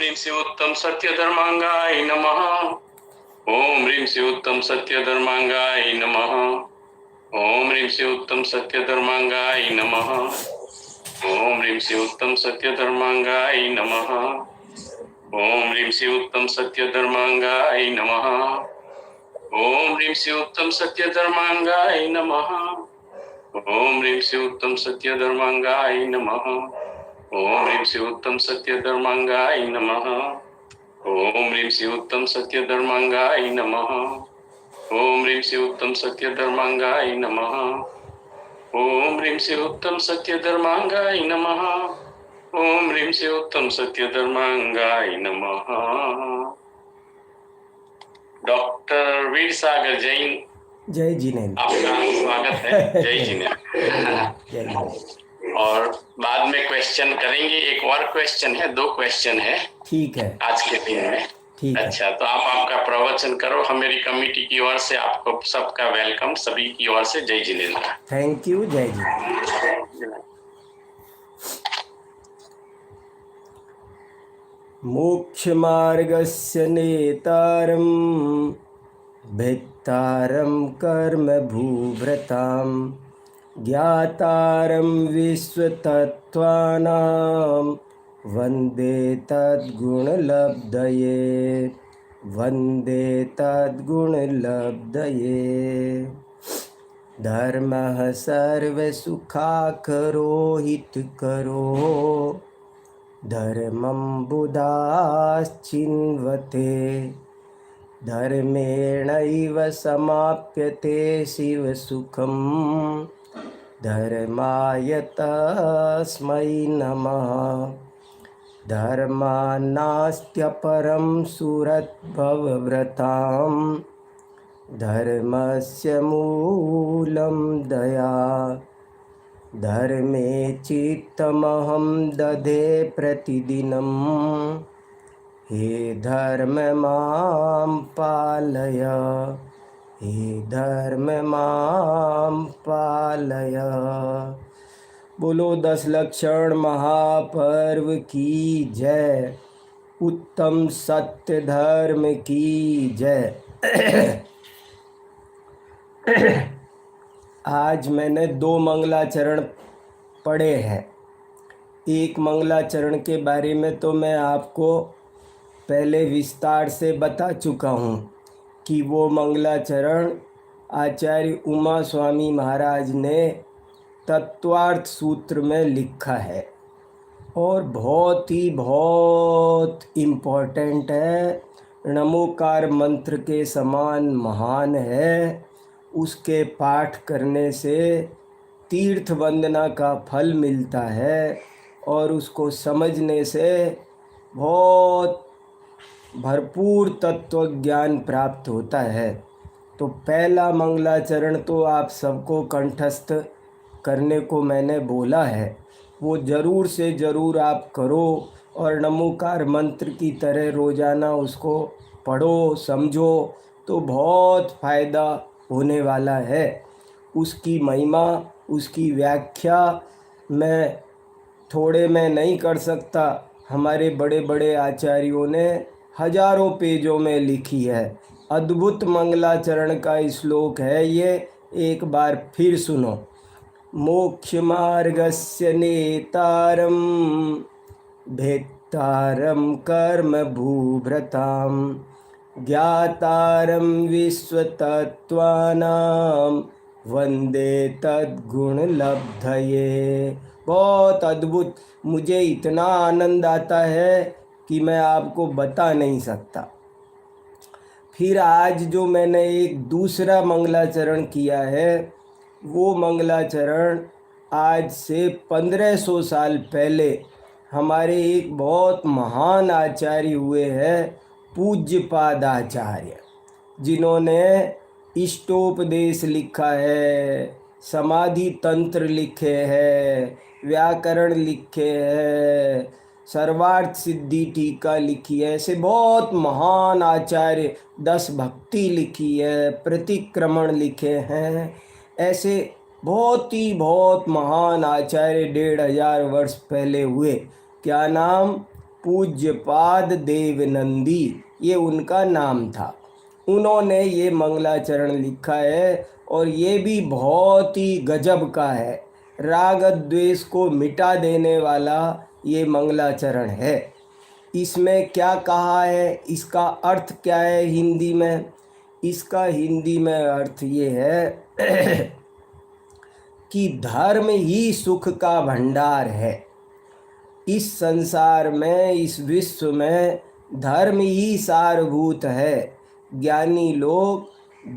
ह्रीं श्री उत्तम सत्य धर्मांगाय नमः। ओम ह्रीं श्री उत्तम सत्य धर्मांगाय नमः। ओम ह्रीं श्री उत्तम सत्य धर्मांगाय नमः। ओम ह्रीं श्री उत्तम सत्य धर्मांगाय नमः। ओम ह्रीं श्री उत्तम सत्य धर्मांगाय नमः। ओम ह्रीं श्री उत्तम सत्य धर्मांगाय नमः। ओम ह्रीं श्री उत्तम सत्य धर्मांगाय नमः। ओम ह्रीं श्री उत्तम सत्य धर्मांगाय नमः। ओम ह्रीं श्री उत्तम सत्य धर्मांगाय नमः। ओम ह्रीं श्री उत्तम सत्य धर्मांगाय नमः। ओम ह्रीं श्री उत्तम सत्य धर्मांगाय नमः। ओम ह्रीं श्री उत्तम सत्य धर्मांगाय नमः। डॉक्टर वीर सागर जैन, जय जिनेन्द्र, आपका स्वागत है। जय जिनेन्द्र। और बाद में क्वेश्चन करेंगे। एक और क्वेश्चन है, 2 क्वेश्चन है। ठीक है, आज के दिन में। ठीक है। अच्छा, तो आप आपका प्रवचन करो। हम मेरी कमेटी की ओर से आपको सबका वेलकम, सभी की ओर से जय जिनेन्द्र। Thank you. जय जिनेन्द्र। मोक्ष मार्गस्य नेतारं भेत्तारं कर्म भूभृतां ज्ञातारं विश्वतत्त्वानां वन्दे तद्गुणलब्धये। वन्दे तद्गुणलब्धये। धर्मः सर्वसुखाकरो हितकरो धर्मं बुधाश्चिन्वते। धर्मेणैव समाप्यते शिवसुखं। धर्माय तस्मै नमः। धर्मान्नास्त्यपरं सुरद्भवव्रतां धर्मस्य मूलं दया। धर्मे चित्तमहं दधे प्रतिदिनं। हे धर्म मां पालय। हे धर्म मां पालय। बोलो 10 लक्षण महापर्व की जय। उत्तम सत्य धर्म की जय। आज मैंने 2 मंगलाचरण पढ़े हैं। एक मंगलाचरण के बारे में तो मैं आपको पहले विस्तार से बता चुका हूँ कि वो मंगलाचरण आचार्य उमा स्वामी महाराज ने तत्वार्थ सूत्र में लिखा है और बहुत इम्पोर्टेंट है। नमोकार मंत्र के समान महान है। उसके पाठ करने से तीर्थ वंदना का फल मिलता है और उसको समझने से बहुत भरपूर तत्व ज्ञान प्राप्त होता है। तो पहला मंगलाचरण तो आप सबको कंठस्थ करने को मैंने बोला है, वो ज़रूर से ज़रूर आप करो और नमोकार मंत्र की तरह रोज़ाना उसको पढ़ो, समझो तो बहुत फ़ायदा होने वाला है। उसकी महिमा, उसकी व्याख्या मैं थोड़े में नहीं कर सकता। हमारे बड़े बड़े आचार्यों ने हजारों पेजों में लिखी है। अद्भुत मंगलाचरण का श्लोक है ये, एक बार फिर सुनो। मोक्ष मार्गस्य नेतारं भेत्तारं कर्म भूभृतां ज्ञातारं विश्वतत्त्वानां वन्दे तद्गुणलब्धये। बहुत अद्भुत, मुझे इतना आनंद आता है कि मैं आपको बता नहीं सकता। फिर आज जो मैंने एक दूसरा मंगलाचरण किया है, वो मंगलाचरण आज से 1500 साल पहले हमारे एक बहुत महान आचार्य हुए हैं, पूज्यपाद आचार्य, जिन्होंने इष्टोपदेश लिखा है, समाधि तंत्र लिखे हैं, व्याकरण लिखे हैं, सर्वार्थ सिद्धि टीका लिखी है। ऐसे बहुत महान आचार्य, 10 भक्ति लिखी है, प्रतिक्रमण लिखे हैं। ऐसे बहुत महान आचार्य 1500 वर्ष पहले हुए। क्या नाम? पूज्यपाद देवनंदी, ये उनका नाम था। उन्होंने ये मंगलाचरण लिखा है और ये भी बहुत ही गजब का है। राग द्वेष को मिटा देने वाला ये मंगलाचरण है। इसमें क्या कहा है, इसका अर्थ क्या है हिंदी में? इसका हिंदी में अर्थ ये है कि धर्म ही सुख का भंडार है। इस संसार में, इस विश्व में धर्म ही सारभूत है। ज्ञानी लोग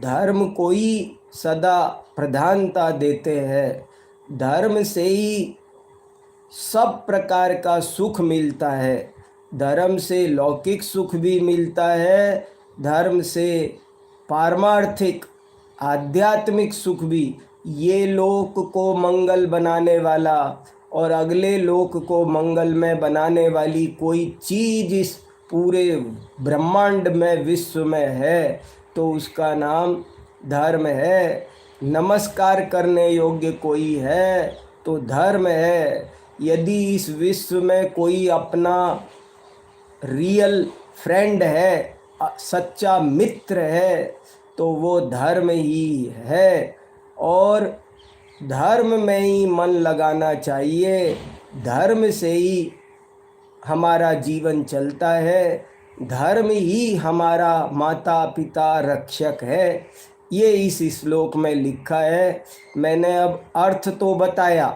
धर्म को ही सदा प्रधानता देते हैं। धर्म से ही सब प्रकार का सुख मिलता है। धर्म से लौकिक सुख भी मिलता है, धर्म से पारमार्थिक आध्यात्मिक सुख भी। ये लोक को मंगल बनाने वाला और अगले लोक को मंगलमय बनाने वाली कोई चीज़ इस पूरे ब्रह्मांड में, विश्व में है तो उसका नाम धर्म है। नमस्कार करने योग्य कोई है तो धर्म है। यदि इस विश्व में कोई अपना रियल फ्रेंड है, सच्चा मित्र है, तो वो धर्म ही है। और धर्म में ही मन लगाना चाहिए। धर्म से ही हमारा जीवन चलता है। धर्म ही हमारा माता पिता रक्षक है। ये इस श्लोक में लिखा है। मैंने अब अर्थ तो बताया।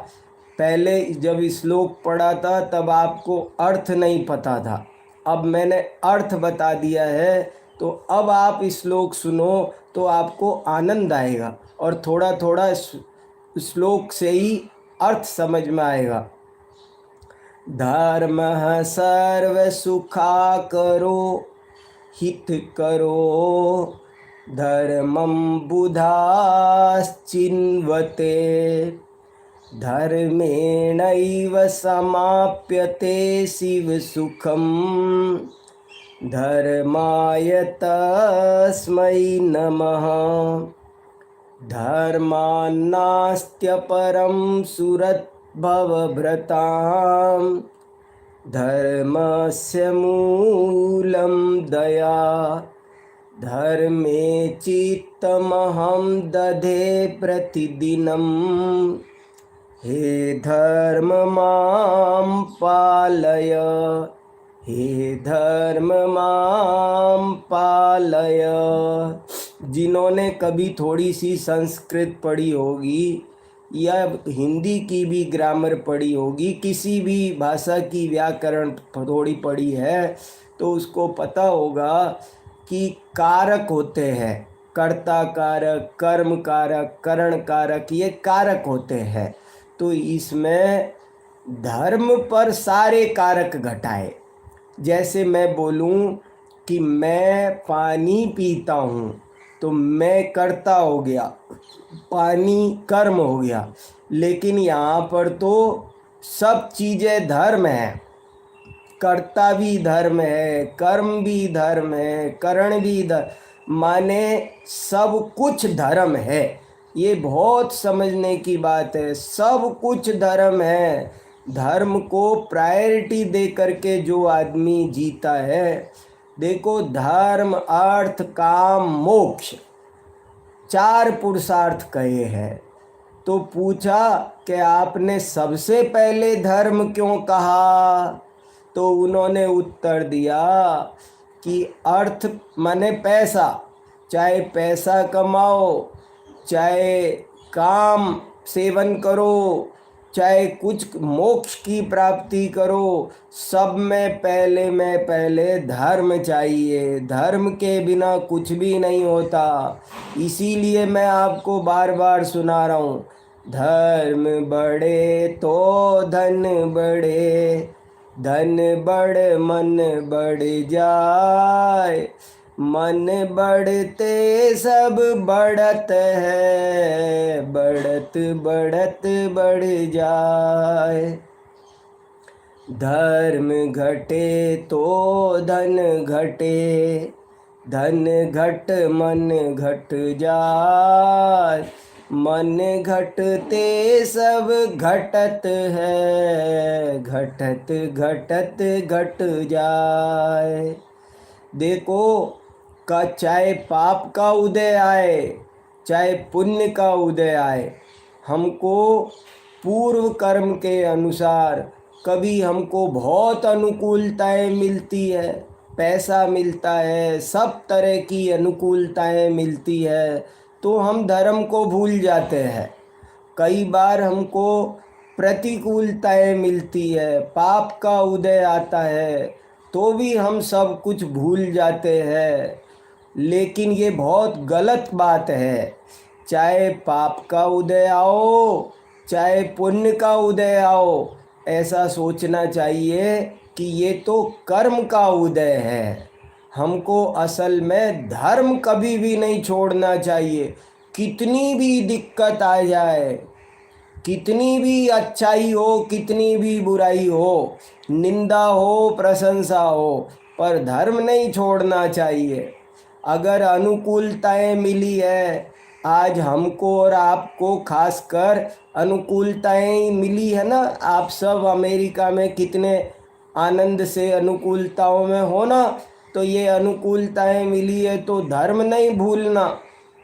पहले जब श्लोक पढ़ा था तब आपको अर्थ नहीं पता था। अब मैंने अर्थ बता दिया है, तो अब आप श्लोक सुनो तो आपको आनंद आएगा और थोड़ा थोड़ा श्लोक से ही अर्थ समझ में आएगा। धर्म सर्व सुखा करो, हित करो, धर्मं बुधाश्चिन्वते, धर्मेणैव समाप्यते शिव सुखम, धर्माय तस्मै नमः। धर्मान्नास्त्यपरं सुरद्भवभृतां, धर्मस्य मूलं दया, धर्मे चित्तमहं दधे प्रतिदिनं। हे धर्म मां पालय, हे धर्म मां पालय। जिन्होंने कभी थोड़ी सी संस्कृत पढ़ी होगी या हिंदी की भी ग्रामर पढ़ी होगी, किसी भी भाषा की व्याकरण थोड़ी पढ़ी है, तो उसको पता होगा कि कारक होते हैं। कर्ता कारक, कर्म कारक, करण कारक, ये कारक होते हैं। तो इसमें धर्म पर सारे कारक घटाए। जैसे मैं बोलूं कि मैं पानी पीता हूँ तो मैं कर्ता हो गया, पानी कर्म हो गया। लेकिन यहाँ पर तो सब चीज़ें धर्म है। कर्ता भी धर्म है, कर्म भी धर्म है, करण भी धर्म, माने सब कुछ धर्म है। ये बहुत समझने की बात है। सब कुछ धर्म है। धर्म को प्रायोरिटी दे करके जो आदमी जीता है, देखो धर्म अर्थ काम मोक्ष 4 पुरुषार्थ कहे हैं। तो पूछा कि आपने सबसे पहले धर्म क्यों कहा? तो उन्होंने उत्तर दिया कि अर्थ माने पैसा, चाहे पैसा कमाओ, चाहे काम सेवन करो, चाहे कुछ मोक्ष की प्राप्ति करो, सब में पहले धर्म चाहिए। धर्म के बिना कुछ भी नहीं होता। इसीलिए मैं आपको बार बार सुना रहा हूँ, धर्म बढ़े तो धन बढ़े, धन बढ़ मन बढ़ जाए, मन बढ़ते सब बढ़त है, बढ़त बढ़त बढ़ जाए। धर्म घटे तो धन घटे, धन घट मन घट जाए, मन घटते सब घटत है, घटत घटत घट जाए। देखो चाहे पाप का उदय आए चाहे पुण्य का उदय आए, हमको पूर्व कर्म के अनुसार कभी हमको बहुत अनुकूलताएं मिलती है, पैसा मिलता है, सब तरह की अनुकूलताएं मिलती है, तो हम धर्म को भूल जाते हैं। कई बार हमको प्रतिकूलताएं मिलती है, पाप का उदय आता है, तो भी हम सब कुछ भूल जाते हैं। लेकिन ये बहुत गलत बात है। चाहे पाप का उदय आओ चाहे पुण्य का उदय आओ, ऐसा सोचना चाहिए कि ये तो कर्म का उदय है। हमको असल में धर्म कभी भी नहीं छोड़ना चाहिए। कितनी भी दिक्कत आ जाए, कितनी भी अच्छाई हो, कितनी भी बुराई हो, निंदा हो प्रशंसा हो, पर धर्म नहीं छोड़ना चाहिए। अगर अनुकूलताएं मिली है, आज हमको और आपको खासकर अनुकूलताएं मिली है ना, आप सब अमेरिका में कितने आनंद से अनुकूलताओं में हो ना, तो ये अनुकूलताएं मिली है तो धर्म नहीं भूलना।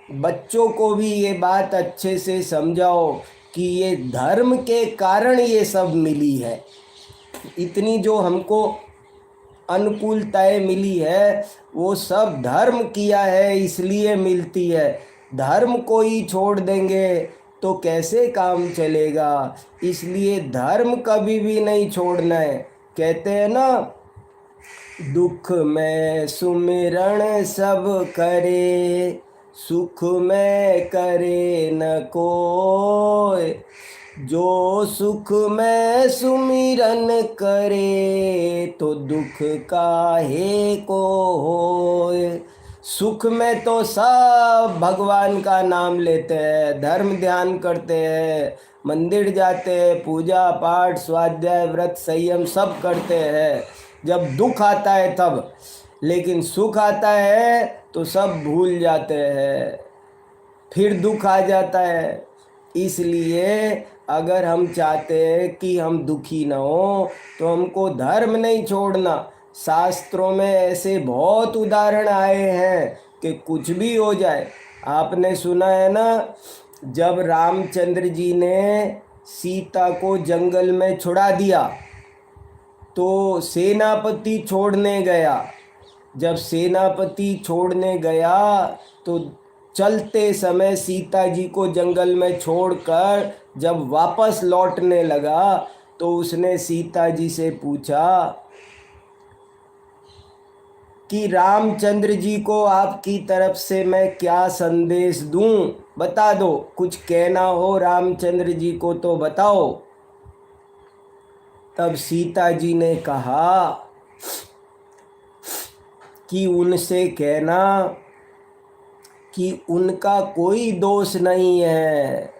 बच्चों को भी ये बात अच्छे से समझाओ कि ये धर्म के कारण ये सब मिली है। इतनी जो हमको अनुकूलताएं मिली है वो सब धर्म किया है इसलिए मिलती है। धर्म को ही छोड़ देंगे तो कैसे काम चलेगा। इसलिए धर्म कभी भी नहीं छोड़ना है। कहते हैं ना, दुख में सुमिरन सब करे, सुख में करे न कोय। जो सुख में सुमिरन करे तो दुख काहे को होए। सुख में तो सब भगवान का नाम लेते हैं, धर्म ध्यान करते हैं, मंदिर जाते हैं, पूजा पाठ स्वाध्याय व्रत संयम सब करते हैं। जब दुख आता है तब, लेकिन सुख आता है तो सब भूल जाते हैं, फिर दुख आ जाता है। इसलिए अगर हम चाहते हैं कि हम दुखी ना हो तो हमको धर्म नहीं छोड़ना। शास्त्रों में ऐसे बहुत उदाहरण आए हैं कि कुछ भी हो जाए। आपने सुना है ना, जब रामचंद्र जी ने सीता को जंगल में छुड़ा दिया तो सेनापति छोड़ने गया। जब सेनापति छोड़ने गया तो चलते समय सीता जी को जंगल में छोड़कर जब वापस लौटने लगा तो उसने सीता जी से पूछा कि रामचंद्र जी को आपकी तरफ से मैं क्या संदेश दूं, बता दो। कुछ कहना हो रामचंद्र जी को तो बताओ। तब सीता जी ने कहा कि उनसे कहना कि उनका कोई दोष नहीं है,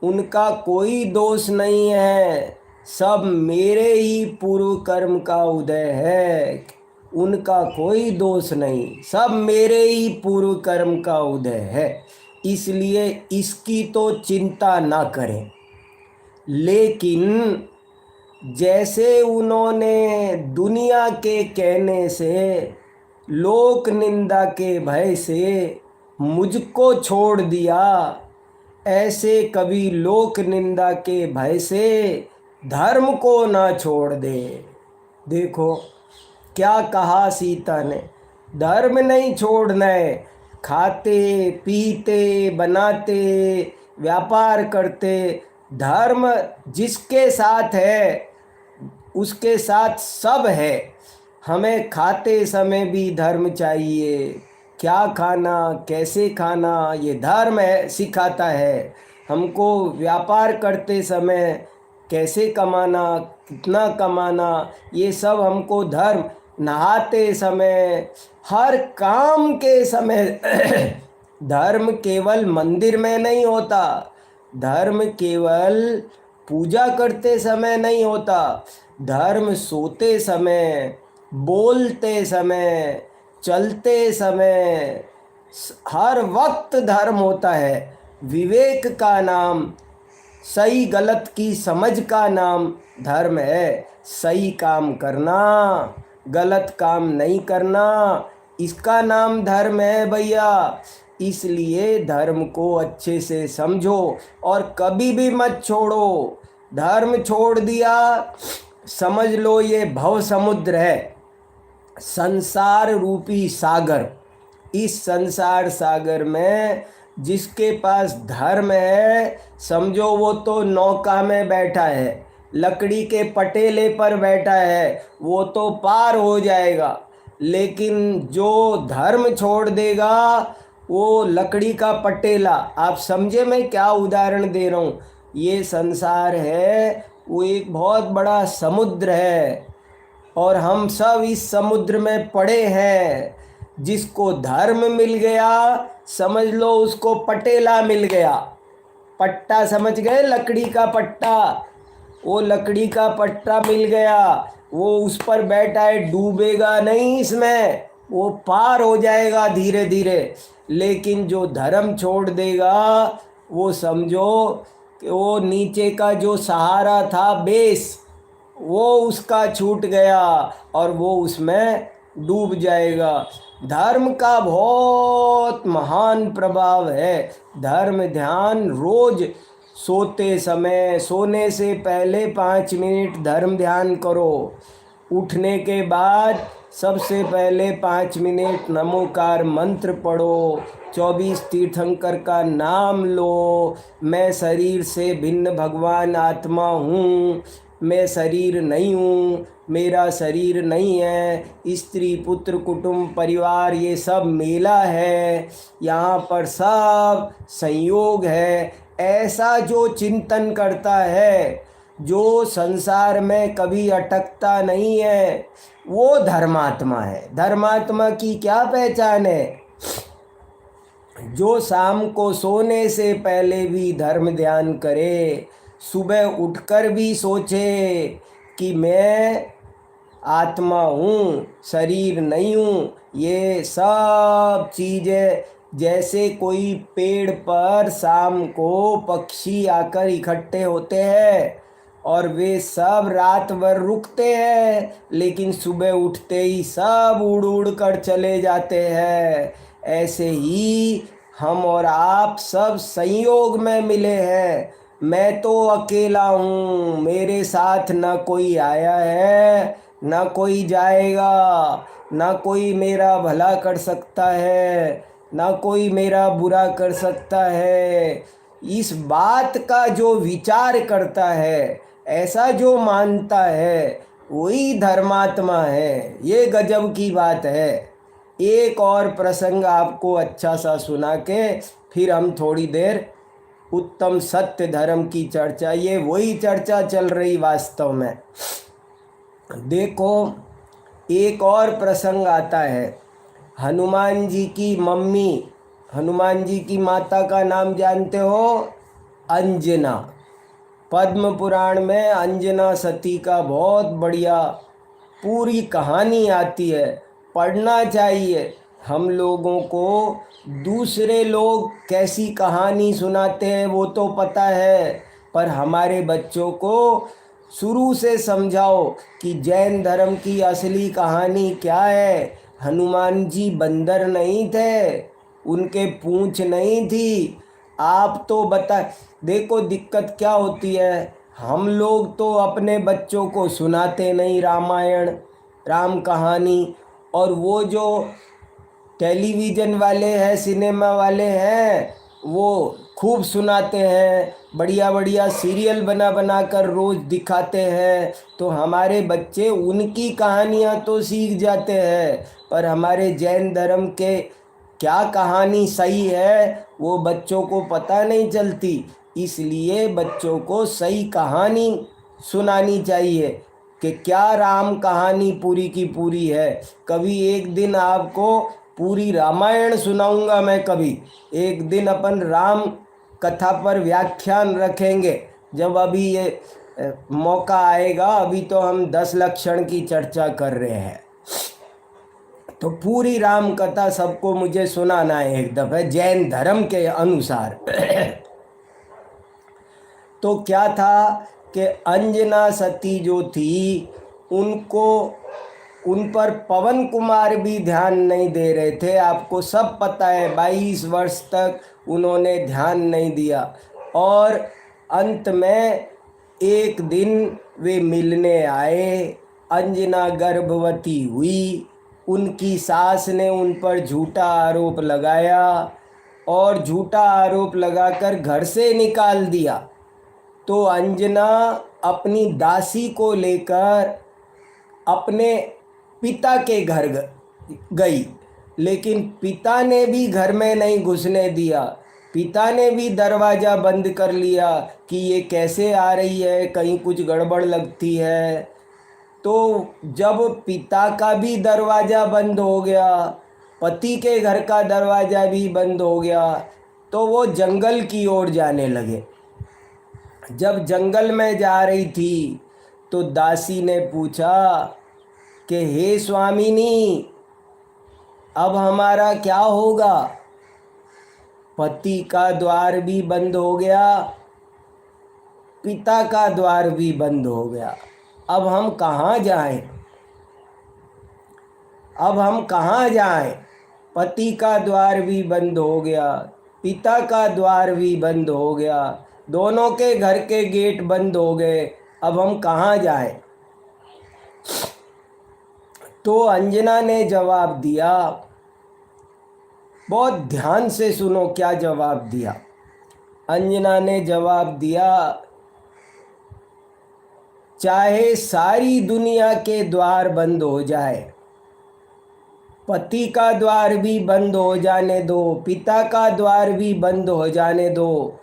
उनका कोई दोष नहीं है, सब मेरे ही पूर्व कर्म का उदय है। उनका कोई दोष नहीं, सब मेरे ही पूर्व कर्म का उदय है, इसलिए इसकी तो चिंता ना करें। लेकिन जैसे उन्होंने दुनिया के कहने से, लोक निंदा के भय से मुझको छोड़ दिया, ऐसे कभी लोक निंदा के भय से धर्म को ना छोड़ दे। देखो क्या कहा सीता ने, धर्म नहीं छोड़ना है। खाते पीते बनाते व्यापार करते, धर्म जिसके साथ है उसके साथ सब है। हमें खाते समय भी धर्म चाहिए, क्या खाना कैसे खाना ये धर्म है सिखाता है। हमको व्यापार करते समय कैसे कमाना कितना कमाना ये सब हमको धर्म, नहाते समय हर काम के समय धर्म केवल मंदिर में नहीं होता, धर्म केवल पूजा करते समय नहीं होता, धर्म सोते समय, बोलते समय, चलते समय, हर वक्त धर्म होता है। विवेक का नाम, सही गलत की समझ का नाम धर्म है। सही काम करना, गलत काम नहीं करना, इसका नाम धर्म है भैया। इसलिए धर्म को अच्छे से समझो और कभी भी मत छोड़ो। धर्म छोड़ दिया, समझ लो ये भव समुद्र है, संसार रूपी सागर। इस संसार सागर में जिसके पास धर्म है, समझो वो तो नौका में बैठा है, लकड़ी के पटेले पर बैठा है, वो तो पार हो जाएगा। लेकिन जो धर्म छोड़ देगा, वो लकड़ी का पटेला, आप समझे मैं क्या उदाहरण दे रहा हूँ। ये संसार है वो एक बहुत बड़ा समुद्र है और हम सब इस समुद्र में पड़े हैं। जिसको धर्म मिल गया, समझ लो उसको पटेला मिल गया। पट्टा समझ गए, लकड़ी का पट्टा, वो लकड़ी का पट्टा मिल गया, वो उस पर बैठा है, डूबेगा नहीं इसमें, वो पार हो जाएगा धीरे धीरे। लेकिन जो धर्म छोड़ देगा, वो समझो कि वो नीचे का जो सहारा था, बेस, वो उसका छूट गया और वो उसमें डूब जाएगा। धर्म का बहुत महान प्रभाव है। धर्म ध्यान रोज सोते समय, सोने से पहले 5 मिनट धर्म ध्यान करो। उठने के बाद सबसे पहले 5 मिनट नमोकार मंत्र पढ़ो। 24 तीर्थंकर का नाम लो। मैं शरीर से भिन्न भगवान आत्मा हूँ, मैं शरीर नहीं हूँ, मेरा शरीर नहीं है, स्त्री पुत्र कुटुंब परिवार ये सब मेला है, यहाँ पर सब संयोग है। ऐसा जो चिंतन करता है, जो संसार में कभी अटकता नहीं है, वो धर्मात्मा है। धर्मात्मा की क्या पहचान है? जो शाम को सोने से पहले भी धर्म ध्यान करे, सुबह उठकर भी सोचे कि मैं आत्मा हूँ, शरीर नहीं हूँ। ये सब चीज़ें, जैसे कोई पेड़ पर शाम को पक्षी आकर इकट्ठे होते हैं और वे सब रात भर रुकते हैं, लेकिन सुबह उठते ही सब उड़ उड़ कर चले जाते हैं। ऐसे ही हम और आप सब संयोग में मिले हैं। मैं तो अकेला हूँ, मेरे साथ ना कोई आया है, ना कोई जाएगा, ना कोई मेरा भला कर सकता है, ना कोई मेरा बुरा कर सकता है। इस बात का जो विचार करता है, ऐसा जो मानता है, वही धर्मात्मा है। ये गजब की बात है। एक और प्रसंग आपको अच्छा सा सुना के फिर हम थोड़ी देर उत्तम सत्य धर्म की चर्चा, ये वही चर्चा चल रही वास्तव में। देखो, एक और प्रसंग आता है। हनुमान जी की मम्मी, हनुमान जी की माता का नाम जानते हो? अंजना। पद्म पुराण में अंजना सती का बहुत बढ़िया पूरी कहानी आती है, पढ़ना चाहिए। हम लोगों को दूसरे लोग कैसी कहानी सुनाते हैं वो तो पता है, पर हमारे बच्चों को शुरू से समझाओ कि जैन धर्म की असली कहानी क्या है। हनुमान जी बंदर नहीं थे, उनके पूंछ नहीं थी। आप तो बता, देखो दिक्कत क्या होती है, हम लोग तो अपने बच्चों को सुनाते नहीं रामायण, राम कहानी, और वो जो टेलीविज़न वाले हैं, सिनेमा वाले हैं, वो खूब सुनाते हैं, बढ़िया बढ़िया सीरियल बना बना कर रोज़ दिखाते हैं। तो हमारे बच्चे उनकी कहानियाँ तो सीख जाते हैं, पर हमारे जैन धर्म के क्या कहानी सही है वो बच्चों को पता नहीं चलती। इसलिए बच्चों को सही कहानी सुनानी चाहिए कि क्या राम कहानी पूरी की पूरी है। कभी एक दिन आपको पूरी रामायण सुनाऊंगा मैं, कभी एक दिन अपन राम कथा पर व्याख्यान रखेंगे, जब अभी ये मौका आएगा। अभी तो हम 10 लक्षण की चर्चा कर रहे हैं। तो पूरी राम कथा सबको मुझे सुनाना है एक दफे जैन धर्म के अनुसार। तो क्या था कि अंजना सती जो थी उनको उन पर पवन कुमार भी ध्यान नहीं दे रहे थे। आपको सब पता है 22 वर्ष तक उन्होंने ध्यान नहीं दिया और अंत में एक दिन वे मिलने आए। अंजना गर्भवती हुई, उनकी सास ने उन पर झूठा आरोप लगाया और झूठा आरोप लगाकर घर से निकाल दिया। तो अंजना अपनी दासी को लेकर अपने पिता के घर गई, लेकिन पिता ने भी घर में नहीं घुसने दिया। पिता ने भी दरवाज़ा बंद कर लिया कि ये कैसे आ रही है, कहीं कुछ गड़बड़ लगती है। तो जब पिता का भी दरवाज़ा बंद हो गया, पति के घर का दरवाज़ा भी बंद हो गया, तो वो जंगल की ओर जाने लगे। जब जंगल में जा रही थी तो दासी ने पूछा कि हे स्वामिनी, अब हमारा क्या होगा? पति का द्वार भी बंद हो गया, पिता का द्वार भी बंद हो गया, अब हम कहाँ जाएं? अब हम कहाँ जाएं? पति का द्वार भी बंद हो गया, पिता का द्वार भी बंद हो गया, दोनों के घर के गेट बंद हो गए, अब हम कहाँ जाएं? तो अंजना ने जवाब दिया, बहुत ध्यान से सुनो क्या जवाब दिया। अंजना ने जवाब दिया, चाहे सारी दुनिया के द्वार बंद हो जाए, पति का द्वार भी बंद हो जाने दो, पिता का द्वार भी बंद हो जाने दो,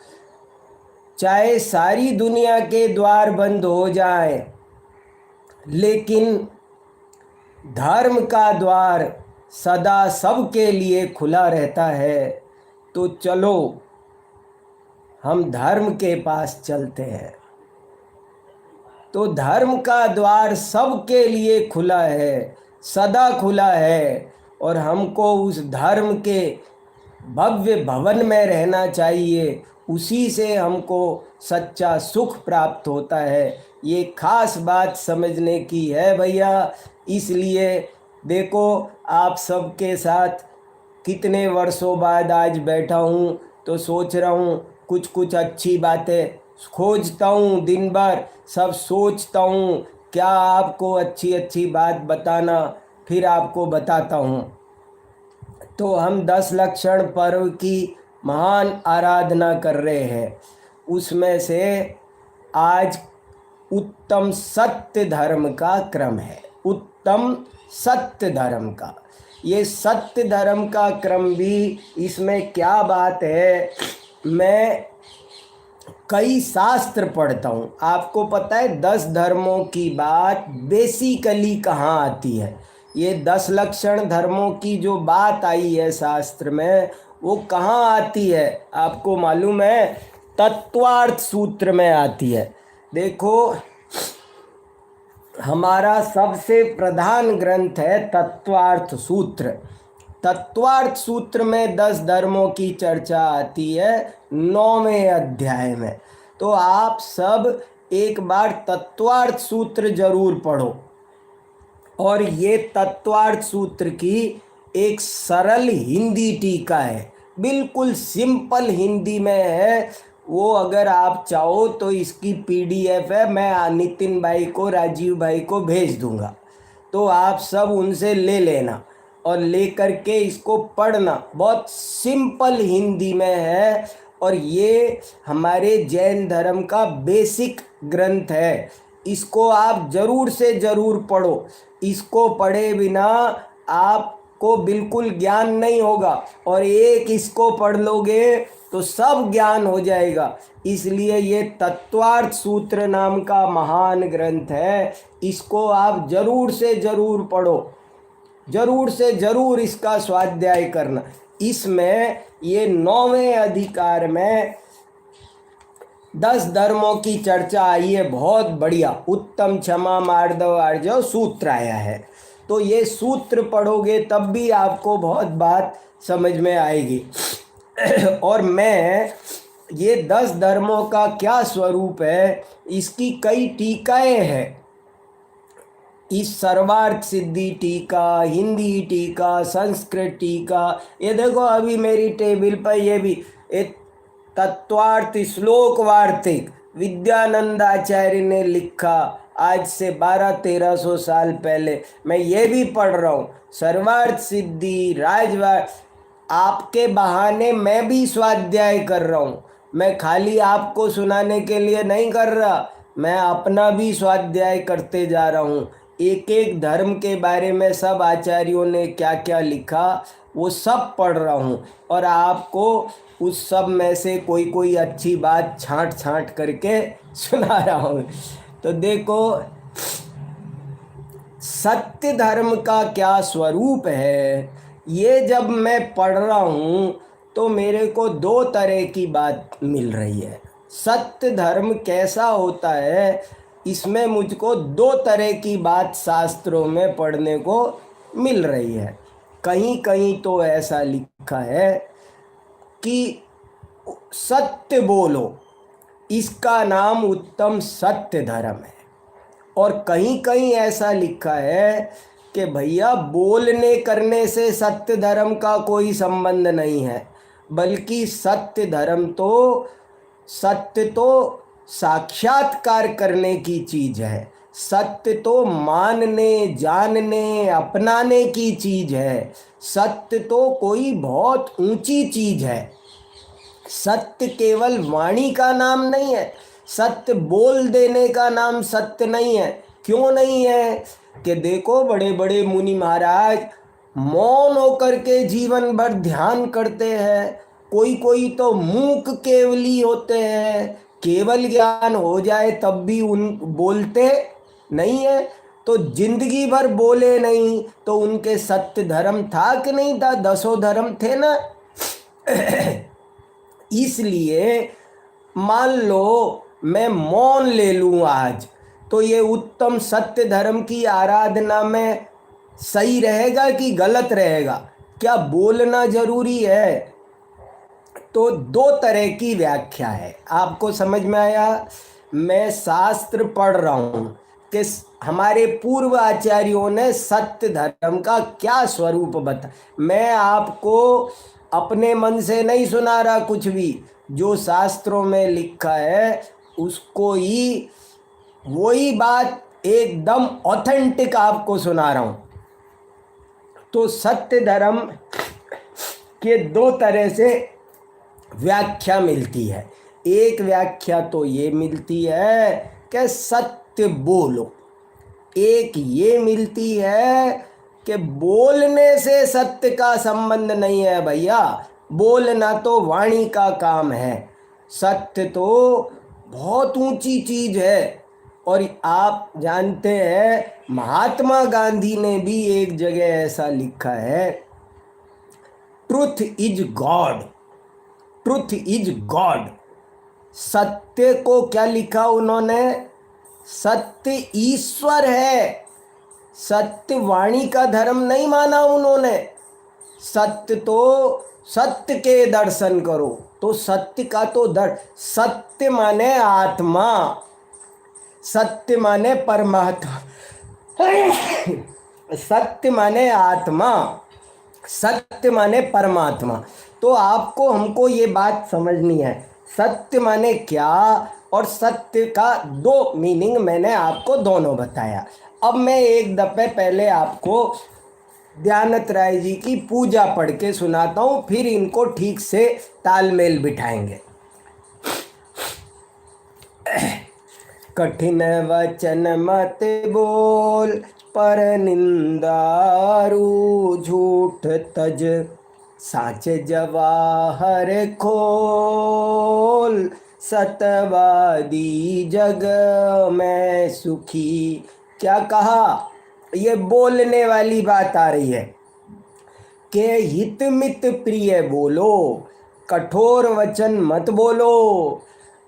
चाहे सारी दुनिया के द्वार बंद हो जाए, लेकिन धर्म का द्वार सदा सबके लिए खुला रहता है। तो चलो हम धर्म के पास चलते हैं। तो धर्म का द्वार सबके लिए खुला है, सदा खुला है, और हमको उस धर्म के भव्य भवन में रहना चाहिए, उसी से हमको सच्चा सुख प्राप्त होता है। ये खास बात समझने की है भैया। इसलिए देखो आप सबके साथ कितने वर्षों बाद आज बैठा हूँ तो सोच रहा हूँ कुछ कुछ अच्छी बातें खोजता हूँ, दिन भर सब सोचता हूँ क्या आपको अच्छी अच्छी बात बताना, फिर आपको बताता हूँ। तो हम 10 लक्षण पर्व की महान आराधना कर रहे हैं, उसमें से आज उत्तम सत्य धर्म का क्रम है। उत्तम सत्य धर्म का, ये सत्य धर्म का क्रम भी, इसमें क्या बात है, मैं कई शास्त्र पढ़ता हूँ। आपको पता है 10 धर्मों की बात बेसिकली कहाँ आती है? ये 10 लक्षण धर्मों की जो बात आई है शास्त्र में, वो कहाँ आती है आपको मालूम है? तत्वार्थ सूत्र में आती है। देखो हमारा सबसे प्रधान ग्रंथ है तत्वार्थ सूत्र। तत्वार्थ सूत्र में 10 धर्मों की चर्चा आती है 9वें अध्याय में। तो आप सब एक बार तत्वार्थ सूत्र जरूर पढ़ो। और ये तत्वार्थ सूत्र की एक सरल हिंदी टीका है, बिल्कुल सिंपल हिंदी में है। वो अगर आप चाहो तो इसकी PDF है, मैं नितिन भाई को, राजीव भाई को भेज दूंगा, तो आप सब उनसे ले लेना और ले करके इसको पढ़ना। बहुत सिंपल हिंदी में है और ये हमारे जैन धर्म का बेसिक ग्रंथ है। इसको आप ज़रूर से ज़रूर पढ़ो। इसको पढ़े बिना आपको बिल्कुल ज्ञान नहीं होगा, और एक इसको पढ़ लोगे तो सब ज्ञान हो जाएगा। इसलिए ये तत्वार्थ सूत्र नाम का महान ग्रंथ है, इसको आप ज़रूर से ज़रूर पढ़ो, ज़रूर से ज़रूर इसका स्वाध्याय करना। इसमें ये 9वें अधिकार में 10 धर्मों की चर्चा आई है, बहुत बढ़िया। उत्तम क्षमा मार्दव आर्जव सूत्र आया है। तो ये सूत्र पढ़ोगे तब भी आपको बहुत बात समझ में आएगी। और मैं ये 10 धर्मों का क्या स्वरूप है, इसकी कई टीकाएं हैं। इस सर्वार्थ सिद्धि टीका, हिंदी टीका, संस्कृत टीका, ये देखो अभी मेरी टेबल पर ये भी एक तत्वार्थ श्लोक वार्तिक विद्यानंद आचार्य ने लिखा, आज से 1200-1300 साल पहले। मैं ये भी पढ़ रहा हूँ, सर्वार्थ सिद्धि राजवार। आपके बहाने मैं भी स्वाध्याय कर रहा हूँ, मैं खाली आपको सुनाने के लिए नहीं कर रहा, मैं अपना भी स्वाध्याय करते जा रहा हूँ। एक एक धर्म के बारे में सब आचार्यों ने क्या क्या लिखा वो सब पढ़ रहा हूँ, और आपको उस सब में से कोई कोई अच्छी बात छांट छांट करके सुना रहा हूँ। तो देखो, सत्य धर्म का क्या स्वरूप है, ये जब मैं पढ़ रहा हूँ तो मेरे को 2 तरह की बात मिल रही है। सत्य धर्म कैसा होता है, इसमें मुझको 2 तरह की बात शास्त्रों में पढ़ने को मिल रही है। कहीं कहीं तो ऐसा लिखा है कि सत्य बोलो, इसका नाम उत्तम सत्य धर्म है। और कहीं कहीं ऐसा लिखा है कि भैया बोलने करने से सत्य धर्म का कोई संबंध नहीं है, बल्कि सत्य धर्म तो, सत्य तो साक्षात्कार करने की चीज़ है, सत्य तो मानने जानने अपनाने की चीज़ है, सत्य तो कोई बहुत ऊंची चीज़ है। सत्य केवल वाणी का नाम नहीं है, सत्य बोल देने का नाम सत्य नहीं है। क्यों नहीं है? कि देखो बड़े बड़े मुनि महाराज मौन होकर के जीवन भर ध्यान करते हैं, कोई कोई तो मूक केवली होते हैं, केवल ज्ञान हो जाए तब भी उन बोलते नहीं है। तो जिंदगी भर बोले नहीं तो उनके सत्य धर्म था कि नहीं था? 10 धर्म थे ना। इसलिए मान लो मैं मौन ले लूँ आज, तो ये उत्तम सत्य धर्म की आराधना में सही रहेगा कि गलत रहेगा? क्या बोलना जरूरी है? तो 2 तरह की व्याख्या है। आपको समझ में आया? मैं शास्त्र पढ़ रहा हूँ कि हमारे पूर्व आचार्यों ने सत्य धर्म का क्या स्वरूप बता। मैं आपको अपने मन से नहीं सुना रहा कुछ भी, जो शास्त्रों में लिखा है उसको ही, वही बात एकदम ऑथेंटिक आपको सुना रहा हूँ। तो सत्य धर्म के 2 तरह से व्याख्या मिलती है। एक व्याख्या तो ये मिलती है कि सत्य बोलो, एक ये मिलती है कि बोलने से सत्य का संबंध नहीं है भैया, बोलना तो वाणी का काम है, सत्य तो बहुत ऊंची चीज है। और आप जानते हैं महात्मा गांधी ने भी एक जगह ऐसा लिखा है, truth is God, truth is God. सत्य को क्या लिखा उन्होंने? सत्य ईश्वर है। सत्य वाणी का धर्म नहीं माना उन्होंने। सत्य तो सत्य के दर्शन करो, तो सत्य का तो सत्य माने आत्मा, सत्य माने परमात्मा, सत्य माने आत्मा, सत्य माने परमात्मा। तो आपको हमको ये बात समझनी है, सत्य माने क्या, और सत्य का 2 मीनिंग मैंने आपको दोनों बताया। अब मैं एक दफे पहले आपको दयानंद राय जी की पूजा पढ़ के सुनाता हूँ, फिर इनको ठीक से तालमेल बिठाएंगे। कठिन वचन मत बोल, पर निंदारू झूठ तज, साच जवाहर खोल, सतवादी जग में सुखी। क्या कहा? ये बोलने वाली बात आ रही है कि हित मित प्रिय बोलो, कठोर वचन मत बोलो,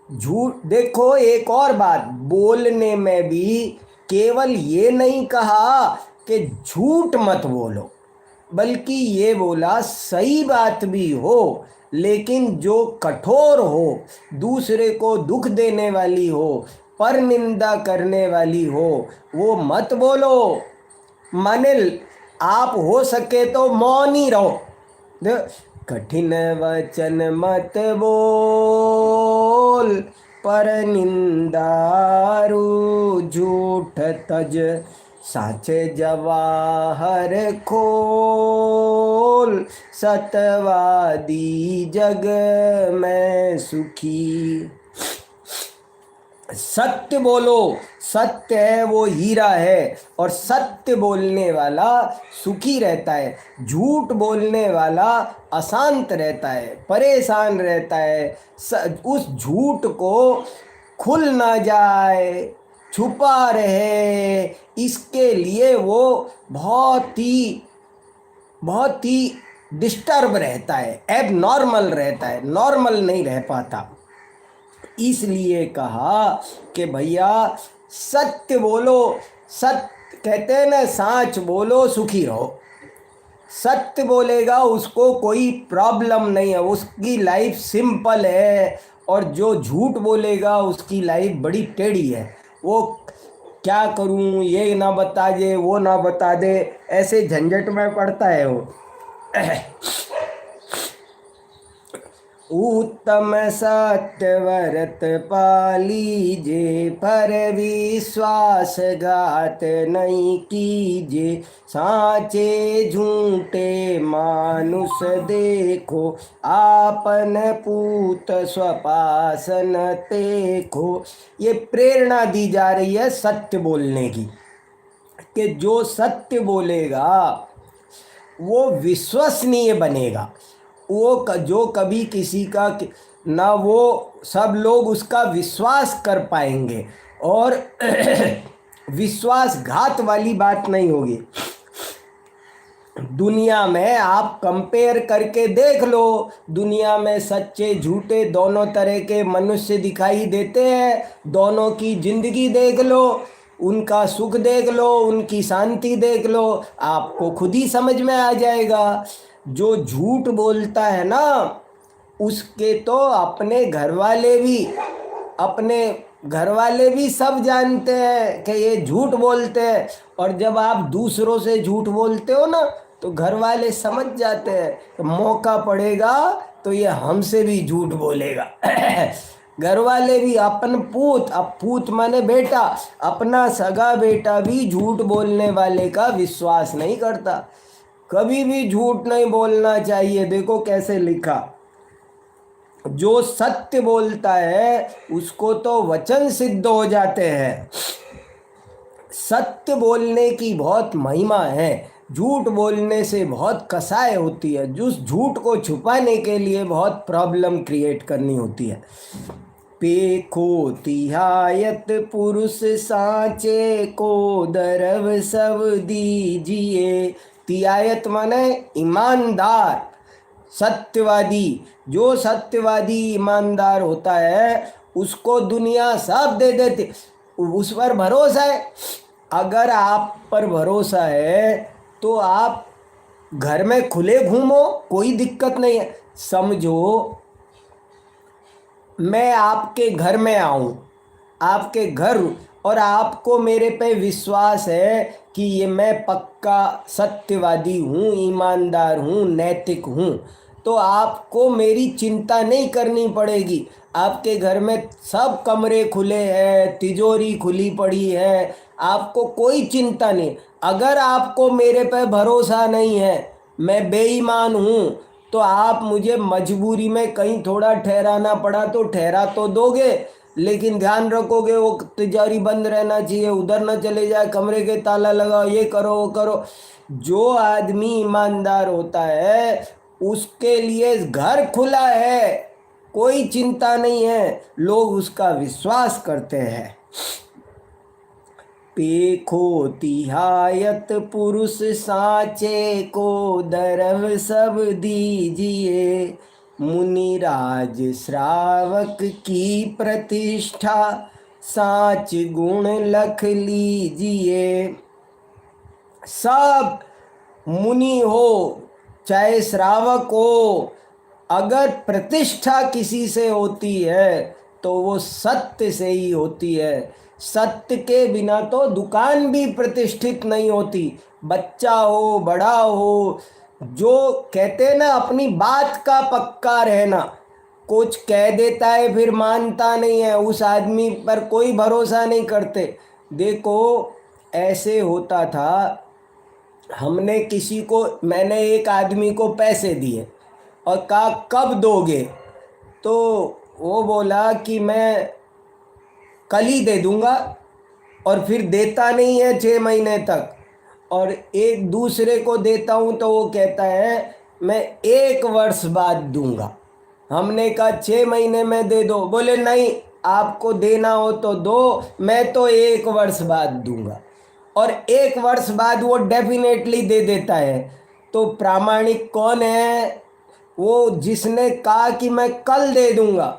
झूठ। देखो एक और बात, बोलने में भी केवल ये नहीं कहा कि झूठ मत बोलो, बल्कि ये बोला सही बात भी हो लेकिन जो कठोर हो, दूसरे को दुख देने वाली हो, पर निंदा करने वाली हो, वो मत बोलो। माने आप हो सके तो मौन ही रहो। कठिन वचन मत बोल, पर निंदारू झूठ तज, साचे जवाहर खोल, सतवादी जग में सुखी। सत्य बोलो, सत्य है वो हीरा है, और सत्य बोलने वाला सुखी रहता है। झूठ बोलने वाला अशांत रहता है, परेशान रहता है। उस झूठ को खुल ना जाए, छुपा रहे, इसके लिए वो बहुत ही डिस्टर्ब रहता है, एब नॉर्मल रहता है, नॉर्मल नहीं रह पाता। इसलिए कहा कि भैया सत्य बोलो। सत्य कहते हैं ना, साच बोलो सुखी रहो। सत्य बोलेगा उसको कोई प्रॉब्लम नहीं है, उसकी लाइफ सिंपल है। और जो झूठ बोलेगा उसकी लाइफ बड़ी टेढ़ी है। वो क्या करूं, ये ना बता दे, वो ना बता दे, ऐसे झंझट में पड़ता है वो। उत्तम सत्य व्रत पालीजे, पर विश्वासघात नहीं कीजे। साचे झूठे मानुष देखो, आपन पूत स्वपासन देखो। ये प्रेरणा दी जा रही है सत्य बोलने की, कि जो सत्य बोलेगा वो विश्वसनीय बनेगा। वो जो कभी किसी का ना, वो सब लोग उसका विश्वास कर पाएंगे, और विश्वासघात वाली बात नहीं होगी। दुनिया में आप कंपेयर करके देख लो, दुनिया में सच्चे झूठे दोनों तरह के मनुष्य दिखाई देते हैं। दोनों की जिंदगी देख लो, उनका सुख देख लो, उनकी शांति देख लो, आपको खुद ही समझ में आ जाएगा। जो झूठ बोलता है ना, उसके तो अपने घर वाले भी सब जानते हैं कि ये झूठ बोलते हैं। और जब आप दूसरों से झूठ बोलते हो ना, तो घर वाले समझ जाते हैं कि मौका पड़ेगा तो ये हमसे भी झूठ बोलेगा। घर वाले भी, अपन पूत, अब पूत माने बेटा, अपना सगा बेटा भी झूठ बोलने वाले का विश्वास नहीं करता। कभी भी झूठ नहीं बोलना चाहिए। देखो कैसे लिखा, जो सत्य बोलता है उसको तो वचन सिद्ध हो जाते हैं। सत्य बोलने की बहुत महिमा है, झूठ बोलने से बहुत कसाई होती है। जिस झूठ को छुपाने के लिए बहुत प्रॉब्लम क्रिएट करनी होती है। पेखो तिहायत पुरुष साचे को, दरव सब दीजिए। तिहायत माने ईमानदार, सत्यवादी। जो सत्यवादी ईमानदार होता है उसको दुनिया सब दे देती, उस पर भरोसा है। अगर आप पर भरोसा है तो आप घर में खुले घूमो, कोई दिक्कत नहीं है। समझो मैं आपके घर में आऊं, आपके घर, और आपको मेरे पे विश्वास है कि ये मैं पक्का सत्यवादी हूँ, ईमानदार हूँ, नैतिक हूँ, तो आपको मेरी चिंता नहीं करनी पड़ेगी। आपके घर में सब कमरे खुले हैं, तिजोरी खुली पड़ी है, आपको कोई चिंता नहीं। अगर आपको मेरे पे भरोसा नहीं है, मैं बेईमान हूँ, तो आप मुझे मजबूरी में कहीं थोड़ा ठहराना पड़ा तो ठहरा तो दोगे, लेकिन ध्यान रखोगे वो तिजोरी बंद रहना चाहिए, उधर न चले जाए, कमरे के ताला लगाओ, ये करो वो करो। जो आदमी ईमानदार होता है उसके लिए घर खुला है, कोई चिंता नहीं है, लोग उसका विश्वास करते हैं। पेखो तिहायत पुरुष साचे को, दरव सब दीजिए। मुनिराज श्रावक की प्रतिष्ठा, साच गुण लख लीजिए। सब मुनि हो चाहे श्रावक हो, अगर प्रतिष्ठा किसी से होती है तो वो सत्य से ही होती है। सत्य के बिना तो दुकान भी प्रतिष्ठित नहीं होती। बच्चा हो बड़ा हो, जो कहते हैं ना, अपनी बात का पक्का रहना। कुछ कह देता है फिर मानता नहीं है, उस आदमी पर कोई भरोसा नहीं करते। देखो, ऐसे होता था, मैंने एक आदमी को पैसे दिए और कहा कब दोगे, तो वो बोला कि मैं कल ही दे दूंगा, और फिर देता नहीं है 6 महीने तक। और एक दूसरे को देता हूँ तो वो कहता है मैं 1 वर्ष बाद दूंगा। हमने कहा 6 महीने में दे दो, बोले नहीं, आपको देना हो तो दो, मैं तो 1 वर्ष बाद दूंगा। और 1 वर्ष बाद वो डेफिनेटली दे देता है। तो प्रामाणिक कौन है? वो जिसने कहा कि मैं कल दे दूंगा,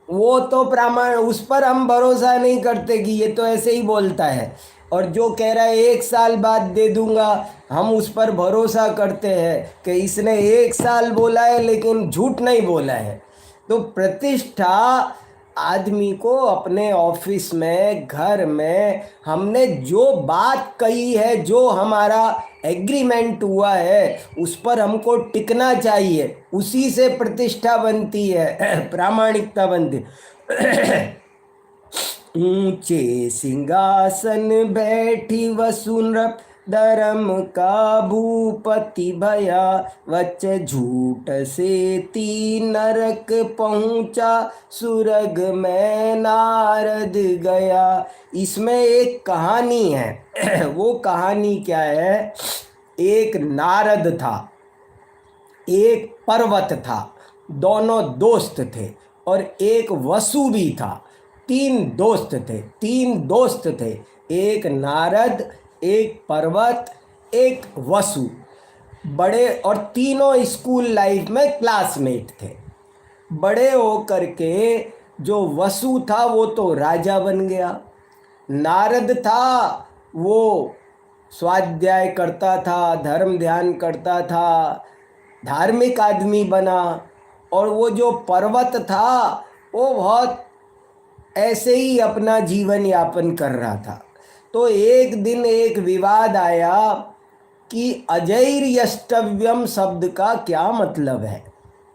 वो तो प्रामाणिक, उस पर हम भरोसा नहीं करते कि ये तो ऐसे ही बोलता है। और जो कह रहा है 1 साल बाद दे दूंगा, हम उस पर भरोसा करते हैं कि इसने 1 साल बोला है लेकिन झूठ नहीं बोला है। तो प्रतिष्ठा आदमी को अपने ऑफिस में, घर में, हमने जो बात कही है, जो हमारा एग्रीमेंट हुआ है, उस पर हमको टिकना चाहिए। उसी से प्रतिष्ठा बनती है, प्रामाणिकता बनती है। ऊंचे सिंहासन बैठी वसुनृप, धर्म का भूपति भया, वच झूठ से तीन नरक पहुंचा, सुरग में नारद गया। इसमें एक कहानी है। वो कहानी क्या है? एक नारद था, एक पर्वत था, दोनों दोस्त थे। और एक वसु भी था। 3 दोस्त थे। एक नारद, एक पर्वत, एक वसु। बड़े, और तीनों स्कूल लाइफ में क्लासमेट थे। बड़े होकर के जो वसु था वो तो राजा बन गया। नारद था, वो स्वाध्याय करता था, धर्म ध्यान करता था, धार्मिक आदमी बना। और वो जो पर्वत था वो बहुत ऐसे ही अपना जीवन यापन कर रहा था। तो एक दिन एक विवाद आया कि अजैर यष्टव्यम शब्द का क्या मतलब है।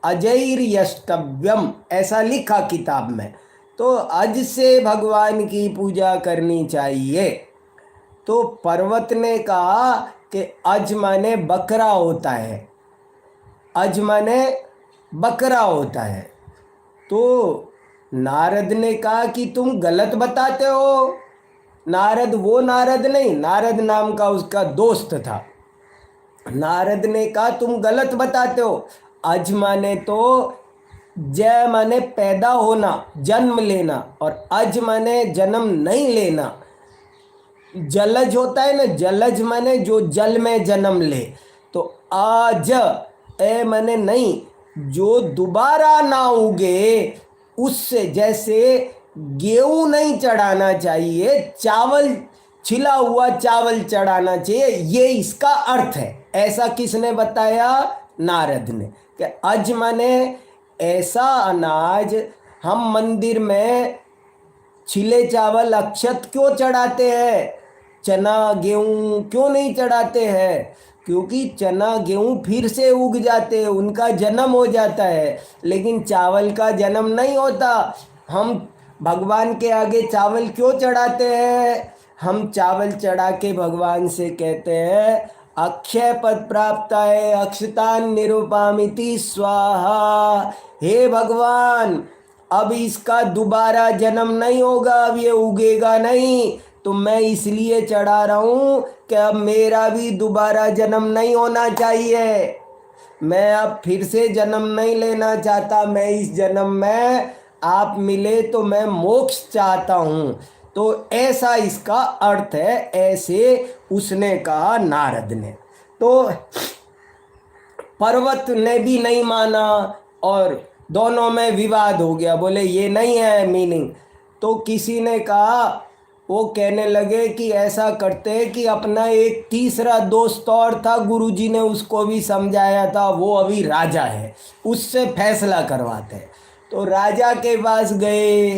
अजैर यष्टव्यम ऐसा लिखा किताब में। तो अज से भगवान की पूजा करनी चाहिए। तो पर्वत ने कहा कि अज माने बकरा होता है, अज माने बकरा होता है। तो नारद ने कहा कि तुम गलत बताते हो। नारद, वो नारद नहीं, नारद नाम का उसका दोस्त था। नारद ने कहा तुम गलत बताते हो। अज माने तो जय माने पैदा होना, जन्म लेना, और अज माने जन्म नहीं लेना। जलज होता है ना, जलज माने जो जल में जन्म ले। तो आज ए माने नहीं, जो दोबारा ना उगे, उससे, जैसे गेहूं नहीं चढ़ाना चाहिए, चावल, छिला हुआ चावल चढ़ाना चाहिए, ये इसका अर्थ है। ऐसा किसने बताया? नारद ने। कि अज माने ऐसा अनाज, हम मंदिर में छिले चावल अक्षत क्यों चढ़ाते हैं? चना गेहूं क्यों नहीं चढ़ाते हैं? क्योंकि चना गेहूं फिर से उग जाते हैं, उनका जन्म हो जाता है, लेकिन चावल का जन्म नहीं होता। हम भगवान के आगे चावल क्यों चढ़ाते हैं? हम चावल चढ़ा के भगवान से कहते हैं अक्षय पद प्राप्त है, अक्षतान निरूपामिति स्वाहा। हे भगवान, अब इसका दोबारा जन्म नहीं होगा, अब ये उगेगा नहीं, तो मैं इसलिए चढ़ा रहा हूँ कि अब मेरा भी दोबारा जन्म नहीं होना चाहिए। मैं अब फिर से जन्म नहीं लेना चाहता। मैं इस जन्म में आप मिले तो मैं मोक्ष चाहता हूँ। तो ऐसा इसका अर्थ है। ऐसे उसने कहा, नारद ने। तो पर्वत ने भी नहीं माना और दोनों में विवाद हो गया। बोले ये नहीं है मीनिंग। तो किसी ने कहा वो कहने लगे कि ऐसा करते हैं कि अपना एक तीसरा दोस्त और था, गुरुजी ने उसको भी समझाया था, वो अभी राजा है, उससे फैसला करवाते हैं। तो राजा के पास गए।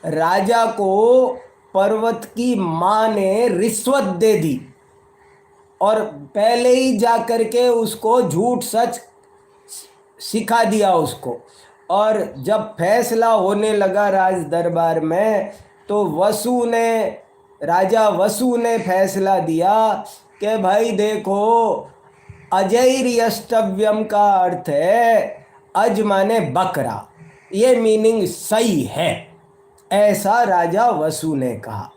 राजा को पर्वत की माँ ने रिश्वत दे दी और पहले ही जा कर के उसको झूठ सच सिखा दिया उसको। और जब फैसला होने लगा राज दरबार में, तो राजा वसु ने फैसला दिया कि भाई देखो, अजैर्यष्टव्यम का अर्थ है अज माने बकरा, ये मीनिंग सही है, ऐसा राजा वसु ने कहा।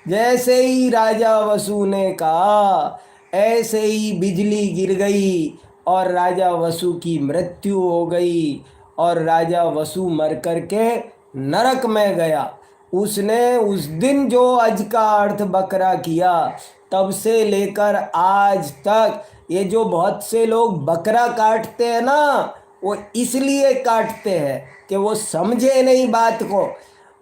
जैसे ही राजा वसु ने कहा, ऐसे ही बिजली गिर गई और राजा वसु की मृत्यु हो गई और राजा वसु मर कर के नरक में गया। उसने उस दिन जो अज का अर्थ बकरा किया, तब से लेकर आज तक ये जो बहुत से लोग बकरा काटते हैं ना, वो इसलिए काटते हैं कि वो समझे नहीं बात को।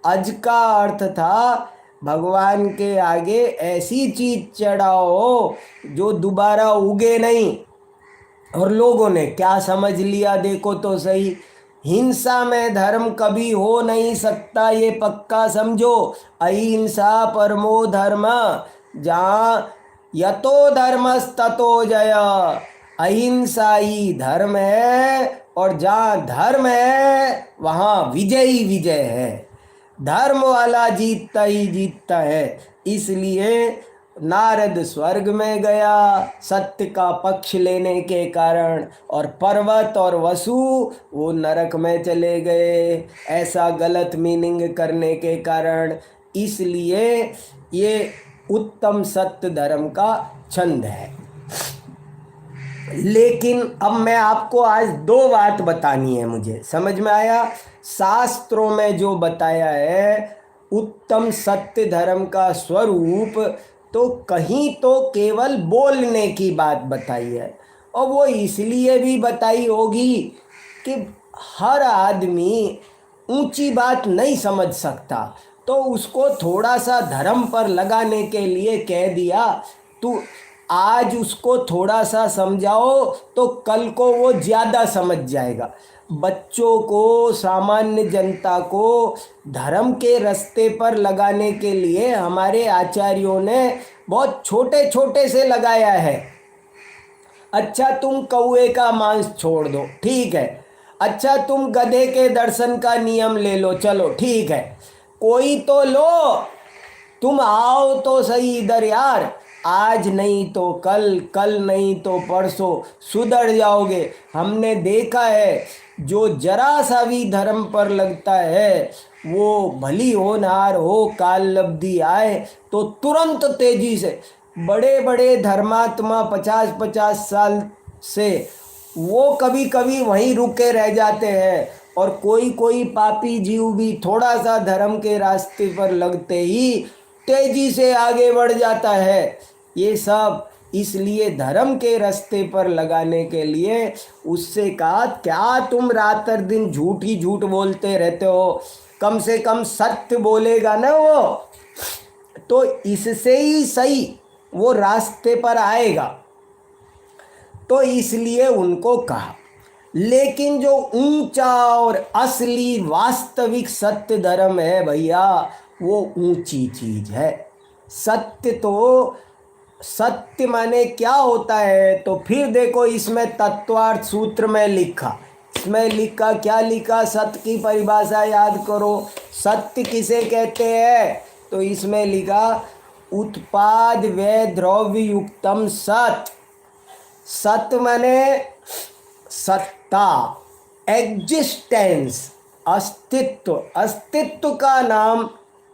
अज का अर्थ था भगवान के आगे ऐसी चीज चढ़ाओ जो दोबारा उगे नहीं। और लोगों ने क्या समझ लिया देखो तो सही, हिंसा में धर्म कभी हो नहीं सकता, ये पक्का समझो। अहिंसा परमो धर्म, जहाँ यतो धर्मस्ततो जय, अहिंसा ही धर्म है और जहाँ धर्म है वहाँ विजय ही विजय है। धर्म वाला जीतता ही जीतता है। इसलिए नारद स्वर्ग में गया सत्य का पक्ष लेने के कारण, और पर्वत और वसु वो नरक में चले गए ऐसा गलत मीनिंग करने के कारण। इसलिए ये उत्तम सत्य धर्म का छंद है। लेकिन अब मैं आपको आज दो बात बतानी है, मुझे समझ में आया। शास्त्रों में जो बताया है उत्तम सत्य धर्म का स्वरूप, तो कहीं तो केवल बोलने की बात बताई है, और वो इसलिए भी बताई होगी कि हर आदमी ऊंची बात नहीं समझ सकता, तो उसको थोड़ा सा धर्म पर लगाने के लिए कह दिया। तू आज उसको थोड़ा सा समझाओ तो कल को वो ज़्यादा समझ जाएगा। बच्चों को, सामान्य जनता को धर्म के रास्ते पर लगाने के लिए हमारे आचार्यों ने बहुत छोटे छोटे से लगाया है। अच्छा तुम कौए का मांस छोड़ दो, ठीक है। अच्छा तुम गधे के दर्शन का नियम ले लो, चलो ठीक है। कोई तो लो, तुम आओ तो सही इधर यार, आज नहीं तो कल, कल नहीं तो परसों सुधर जाओगे। हमने देखा है जो जरा सा भी धर्म पर लगता है, वो भली होनहार हो, काल लब्धि आए तो तुरंत तेजी से, बड़े बड़े धर्मात्मा 50-50 साल से वो कभी कभी वहीं रुके रह जाते हैं, और कोई कोई पापी जीव भी थोड़ा सा धर्म के रास्ते पर लगते ही तेजी से आगे बढ़ जाता है। ये सब इसलिए धर्म के रास्ते पर लगाने के लिए उससे कहा, क्या तुम रात और दिन झूठ ही झूठ बोलते रहते हो, कम से कम सत्य बोलेगा ना वो, तो इससे ही सही वो रास्ते पर आएगा। तो इसलिए उनको कहा। लेकिन जो ऊंचा और असली वास्तविक सत्य धर्म है भैया, वो ऊंची चीज है। सत्य तो, सत्य माने क्या होता है, तो फिर देखो इसमें तत्वार्थ सूत्र में लिखा, इसमें लिखा क्या लिखा, सत्य की परिभाषा याद करो। सत्य किसे कहते हैं, तो इसमें लिखा उत्पाद व द्रव्य युक्तम सत। सत्य माने सत्ता, एग्जिस्टेंस, अस्तित्व, अस्तित्व का नाम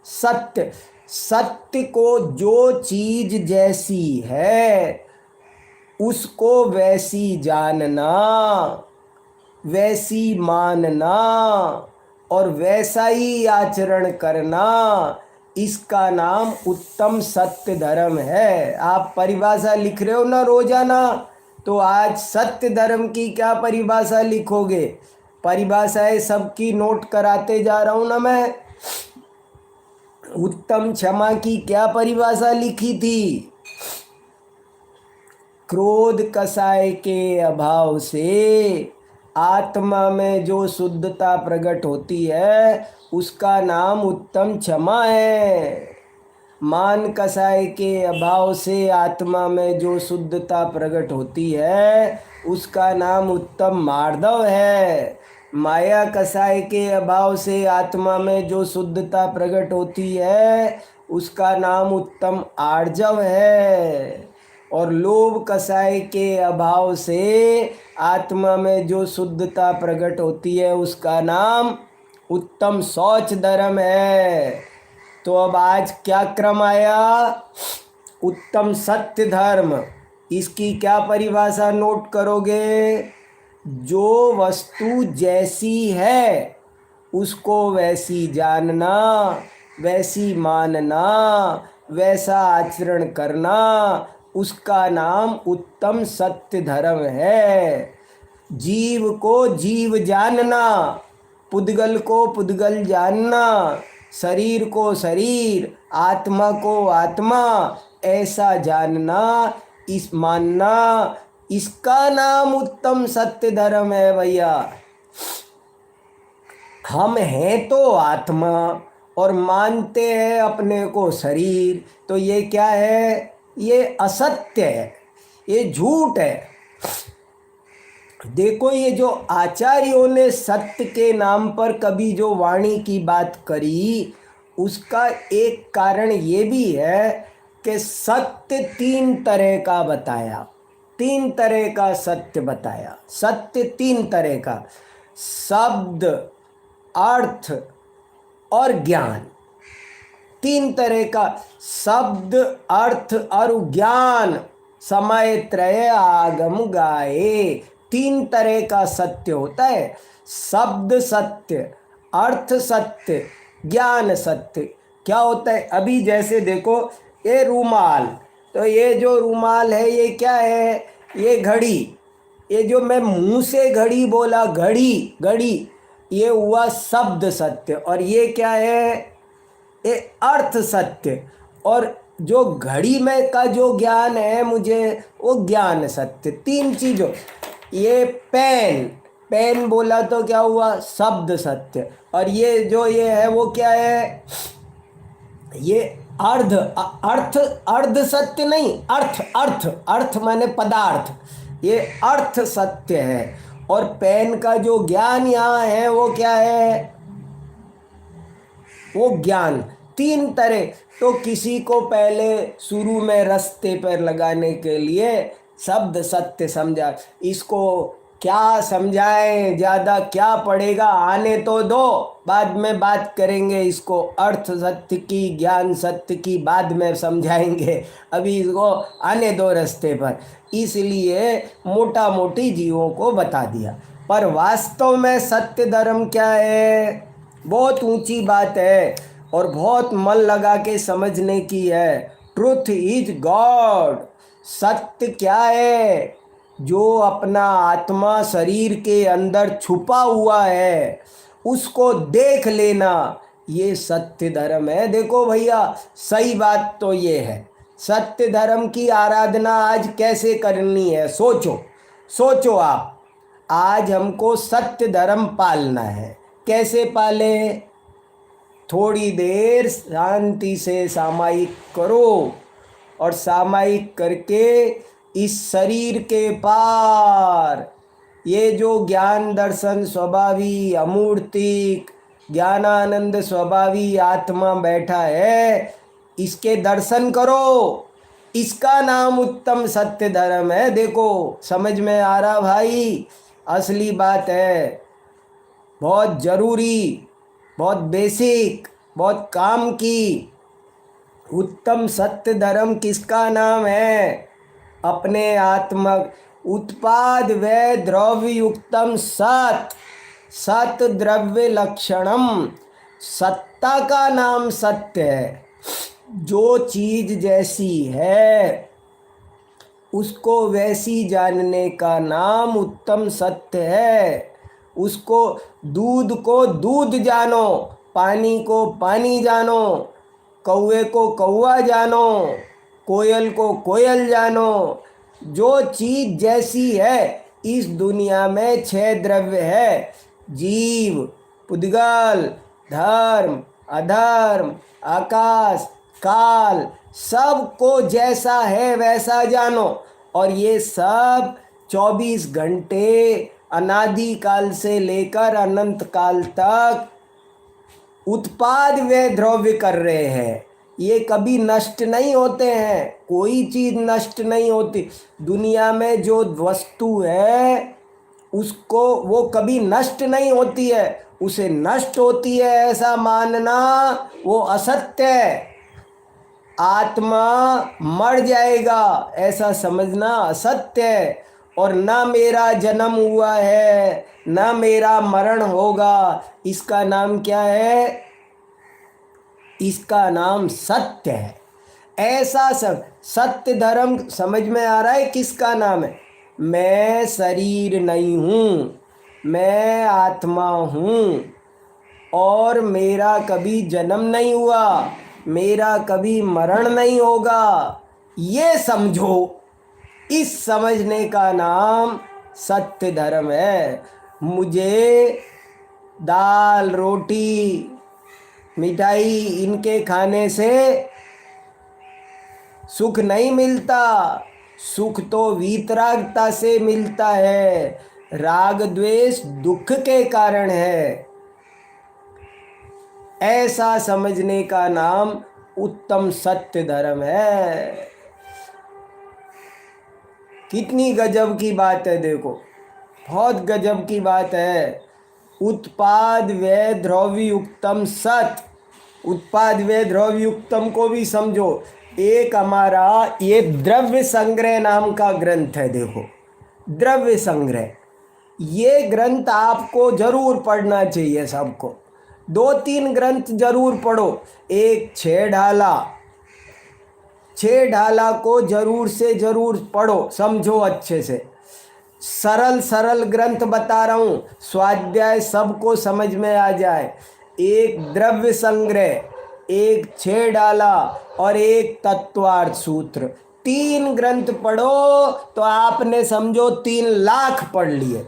सत्य। सत्य को जो चीज जैसी है उसको वैसी जानना, वैसी मानना और वैसा ही आचरण करना, इसका नाम उत्तम सत्य धर्म है। आप परिभाषा लिख रहे हो ना रोजाना, तो आज सत्य धर्म की क्या परिभाषा लिखोगे? परिभाषाएं सबकी नोट कराते जा रहा हूँ ना मैं। उत्तम क्षमा की क्या परिभाषा लिखी थी? क्रोध कसाय के अभाव से आत्मा में जो शुद्धता प्रकट होती है उसका नाम उत्तम क्षमा है। मान कसाय के अभाव से आत्मा में जो शुद्धता प्रकट होती है उसका नाम उत्तम मार्दव है। माया कसाय के अभाव से आत्मा में जो शुद्धता प्रकट होती है उसका नाम उत्तम आर्जव है। और लोभ कसाय के अभाव से आत्मा में जो शुद्धता प्रकट होती है उसका नाम उत्तम शौच धर्म है। तो अब आज क्या क्रम आया? उत्तम सत्य धर्म। इसकी क्या परिभाषा नोट करोगे? जो वस्तु जैसी है उसको वैसी जानना, वैसी मानना, वैसा आचरण करना, उसका नाम उत्तम सत्य धर्म है। जीव को जीव जानना, पुद्गल को पुद्गल जानना, शरीर को शरीर, आत्मा को आत्मा ऐसा जानना, इस मानना, इसका नाम उत्तम सत्य धर्म है भैया। हम हैं तो आत्मा और मानते हैं अपने को शरीर, तो ये क्या है? ये असत्य है, ये झूठ है। देखो ये जो आचार्यों ने सत्य के नाम पर कभी जो वाणी की बात करी उसका एक कारण ये भी है कि सत्य तीन तरह का बताया, तीन तरह का सत्य बताया। सत्य तीन तरह का, शब्द, अर्थ और ज्ञान। तीन तरह का शब्द, अर्थ और ज्ञान समय त्रय आगम गाए। तीन तरह का सत्य होता है। शब्द सत्य, अर्थ सत्य, ज्ञान सत्य। क्या होता है? अभी जैसे देखो ये रूमाल, तो ये जो रूमाल है ये क्या है? ये घड़ी। ये जो मैं मुंह से घड़ी बोला, घड़ी घड़ी, ये हुआ शब्द सत्य। और ये क्या है? ये अर्थ सत्य। और जो घड़ी में का जो ज्ञान है मुझे, वो ज्ञान सत्य। तीन चीज़ों। ये पेन, पेन बोला तो क्या हुआ? शब्द सत्य। और ये जो ये है वो क्या है? ये अर्ध, अर्थ, अर्ध सत्य नहीं, अर्थ, अर्थ, अर्थ माने पदार्थ, ये अर्थ सत्य है। और पेन का जो ज्ञान यहाँ है वो क्या है? वो ज्ञान। तीन तरह। तो किसी को पहले शुरू में रास्ते पर लगाने के लिए शब्द सत्य समझा, इसको क्या समझाएं, ज़्यादा क्या पड़ेगा, आने तो दो, बाद में बात करेंगे इसको। अर्थ सत्य की, ज्ञान सत्य की बाद में समझाएंगे, अभी इसको आने दो रास्ते पर। इसलिए मोटा मोटी जीवों को बता दिया। पर वास्तव में सत्य धर्म क्या है? बहुत ऊंची बात है और बहुत मन लगा के समझने की है। Truth is God. सत्य क्या है? जो अपना आत्मा शरीर के अंदर छुपा हुआ है उसको देख लेना, ये सत्य धर्म है। देखो भैया, सही बात तो ये है, सत्य धर्म की आराधना आज कैसे करनी है? सोचो, सोचो आप। आज हमको सत्य धर्म पालना है। कैसे पाले? थोड़ी देर शांति से सामायिक करो और सामायिक करके इस शरीर के पार ये जो ज्ञान दर्शन स्वभावी अमूर्तिक ज्ञानानंद स्वभावी आत्मा बैठा है, इसके दर्शन करो। इसका नाम उत्तम सत्य धर्म है। देखो समझ में आ रहा भाई? असली बात है, बहुत ज़रूरी, बहुत बेसिक, बहुत काम की। उत्तम सत्य धर्म किसका नाम है? अपने आत्मा उत्पाद व द्रव्य युक्तम सत, सत द्रव्य लक्षणम। सत्ता का नाम सत्य है। जो चीज़ जैसी है उसको वैसी जानने का नाम उत्तम सत्य है। उसको दूध को दूध जानो, पानी को पानी जानो, कौवे को कौवा जानो, कोयल को कोयल जानो। जो चीज जैसी है इस दुनिया में 6 द्रव्य है, जीव, पुद्गल, धर्म, अधर्म, आकाश, काल, सब को जैसा है वैसा जानो। और ये सब 24 घंटे अनादि काल से लेकर अनंत काल तक उत्पाद वे द्रव्य कर रहे हैं। ये कभी नष्ट नहीं होते हैं, कोई चीज नष्ट नहीं होती। दुनिया में जो वस्तु है उसको वो कभी नष्ट नहीं होती है, उसे नष्ट होती है ऐसा मानना वो असत्य है। आत्मा मर जाएगा ऐसा समझना असत्य है। और ना मेरा जन्म हुआ है ना मेरा मरण होगा, इसका नाम क्या है? इसका नाम सत्य है। ऐसा सब सत्य धर्म समझ में आ रहा है किसका नाम है? मैं शरीर नहीं हूँ, मैं आत्मा हूँ और मेरा कभी जन्म नहीं हुआ, मेरा कभी मरण नहीं होगा। ये समझो, इस समझने का नाम सत्य धर्म है। मुझे दाल रोटी मिठाई इनके खाने से सुख नहीं मिलता, सुख तो वीतरागता से मिलता है। राग द्वेष दुख के कारण है। ऐसा समझने का नाम उत्तम सत्य धर्म है। कितनी गजब की बात है, देखो बहुत गजब की बात है। उत्पाद व्यय द्रव्युक्तम सत, उत्पाद व्यय द्रव्युक्तम को भी समझो। एक हमारा ये द्रव्य संग्रह नाम का ग्रंथ है। देखो द्रव्य संग्रह, ये ग्रंथ आपको जरूर पढ़ना चाहिए सबको। 2-3 ग्रंथ जरूर पढ़ो। एक 6 ढाला, 6 ढाला को जरूर से जरूर पढ़ो, समझो अच्छे से। सरल सरल ग्रंथ बता रहा हूँ, स्वाध्याय सबको समझ में आ जाए। एक द्रव्य संग्रह, एक 6 डाला और एक तत्वार्थ सूत्र, 3 ग्रंथ पढ़ो तो आपने समझो 3 लाख पढ़ लिए।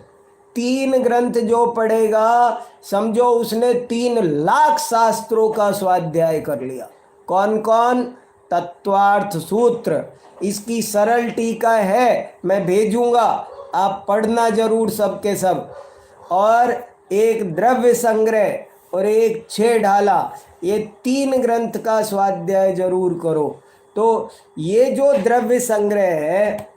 3 ग्रंथ जो पढ़ेगा समझो उसने 3 लाख शास्त्रों का स्वाध्याय कर लिया। कौन कौन? तत्वार्थ सूत्र, इसकी सरल टीका है, मैं भेजूंगा, आप पढ़ना जरूर सबके सब। और एक द्रव्य संग्रह और एक 6 ढाला, ये 3 ग्रंथ का स्वाध्याय जरूर करो। तो ये जो द्रव्य संग्रह है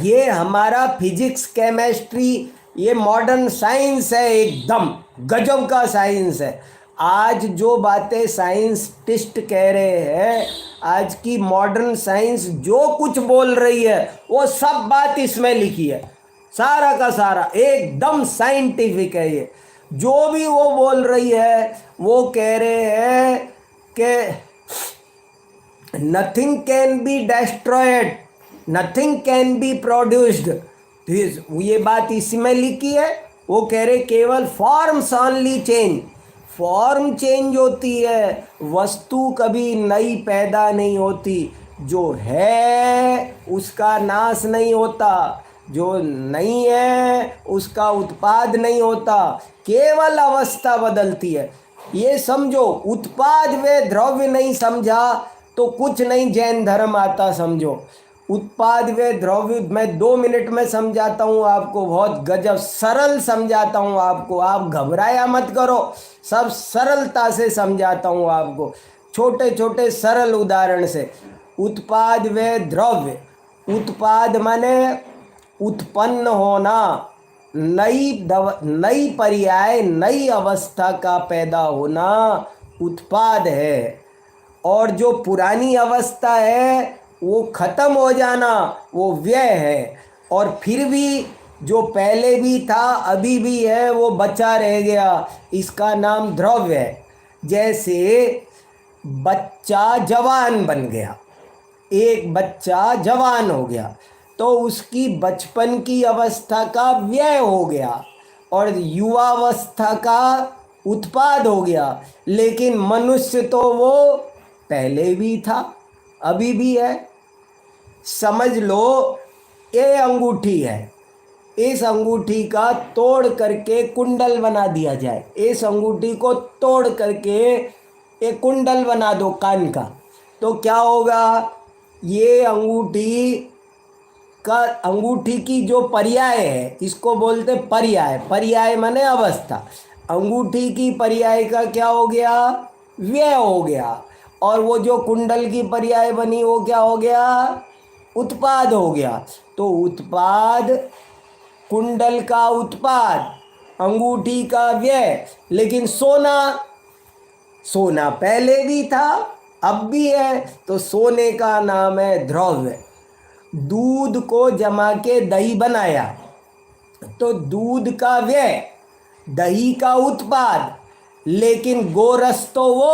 ये हमारा फिजिक्स केमिस्ट्री, ये मॉडर्न साइंस है, एकदम गजब का साइंस है। आज जो बातें साइंटिस्ट कह रहे हैं, आज की मॉडर्न साइंस जो कुछ बोल रही है वो सब बात इसमें लिखी है, सारा का सारा एकदम साइंटिफिक है। ये जो भी वो बोल रही है वो कह रहे हैं कि nothing can be destroyed, nothing can be produced. ये बात इसमें लिखी है। वो कह रहे केवल forms only change, form change होती है, वस्तु कभी नई पैदा नहीं होती। जो है उसका नाश नहीं होता, जो नहीं है उसका उत्पाद नहीं होता, केवल अवस्था बदलती है। ये समझो, उत्पाद व द्रव्य नहीं समझा तो कुछ नहीं जैन धर्म आता, समझो। उत्पाद व द्रव्य मैं 2 मिनट में समझाता हूँ आपको, बहुत गजब सरल समझाता हूँ आपको। आप घबराया मत करो, सब सरलता से समझाता हूँ आपको, छोटे छोटे सरल उदाहरण से। उत्पाद व द्रव्य, उत्पाद माने उत्पन्न होना, नई पर्याय, नई अवस्था का पैदा होना उत्पाद है। और जो पुरानी अवस्था है वो खत्म हो जाना, वो व्यय है। और फिर भी जो पहले भी था अभी भी है वो बचा रह गया, इसका नाम द्रव्य है। जैसे बच्चा जवान बन गया, एक बच्चा जवान हो गया तो उसकी बचपन की अवस्था का व्यय हो गया और युवावस्था का उत्पाद हो गया। लेकिन मनुष्य तो वो पहले भी था, अभी भी है। समझ लो ये अंगूठी है, इस अंगूठी का तोड़ करके कुंडल बना दिया जाए, इस अंगूठी को तोड़ करके एक कुंडल बना दो कान का, तो क्या होगा? ये अंगूठी की जो पर्याय है, इसको बोलते पर्याय। पर्याय माने अवस्था। अंगूठी की पर्याय का क्या हो गया? व्यय हो गया। और वो जो कुंडल की पर्याय बनी वो क्या हो गया? उत्पाद हो गया। तो उत्पाद, कुंडल का उत्पाद, अंगूठी का व्यय। लेकिन सोना, सोना पहले भी था अब भी है, तो सोने का नाम है द्रव्य। दूध को जमा के दही बनाया, तो दूध का व्यय, दही का उत्पाद। लेकिन गोरस तो वो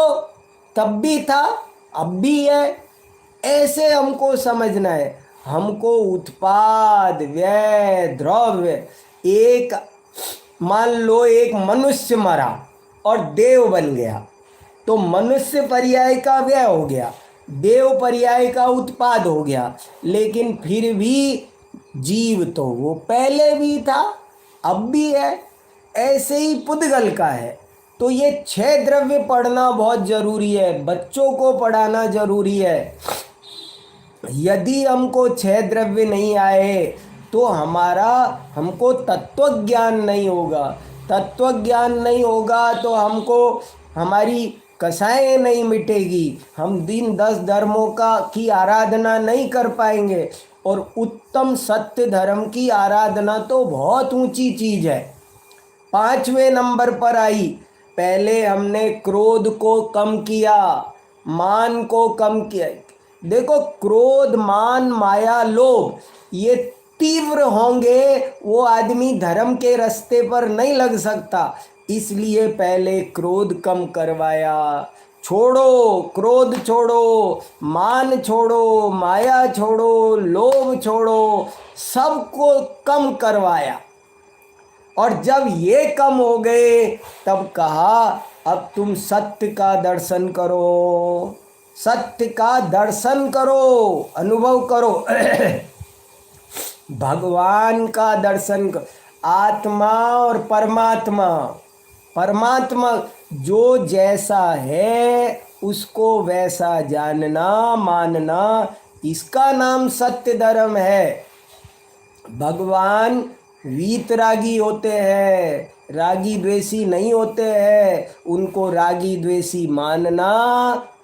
तब भी था अब भी है। ऐसे हमको समझना है। हमको उत्पाद, व्यय, द्रव्य। एक मान लो एक मनुष्य मरा और देव बन गया, तो मनुष्य पर्याय का व्यय हो गया, देव पर्याय का उत्पाद हो गया। लेकिन फिर भी जीव तो वो पहले भी था अब भी है। ऐसे ही पुद्गल का है। तो ये 6 द्रव्य पढ़ना बहुत जरूरी है, बच्चों को पढ़ाना जरूरी है। यदि हमको 6 द्रव्य नहीं आए तो हमको तत्व ज्ञान नहीं होगा। तत्व ज्ञान नहीं होगा तो हमको हमारी कसाएं नहीं मिटेगी, हम दिन 10 धर्मों की आराधना नहीं कर पाएंगे। और उत्तम सत्य धर्म की आराधना तो बहुत ऊंची चीज है। 5वें नंबर पर आई। पहले हमने क्रोध को कम किया, मान को कम किया। देखो, क्रोध, मान, माया, लोभ ये तीव्र होंगे, वो आदमी धर्म के रास्ते पर नहीं लग सकता। इसलिए पहले क्रोध कम करवाया। छोड़ो, क्रोध छोड़ो, मान छोड़ो, माया छोड़ो, लोभ छोड़ो, सबको कम करवाया। और जब ये कम हो गए तब कहा अब तुम सत्य का दर्शन करो, सत्य का दर्शन करो, अनुभव करो। भगवान का दर्शन करो। आत्मा और परमात्मा, परमात्मा जो जैसा है उसको वैसा जानना, मानना, इसका नाम सत्य धर्म है। भगवान वीतरागी होते हैं, रागी द्वेषी नहीं होते हैं। उनको रागी द्वेषी मानना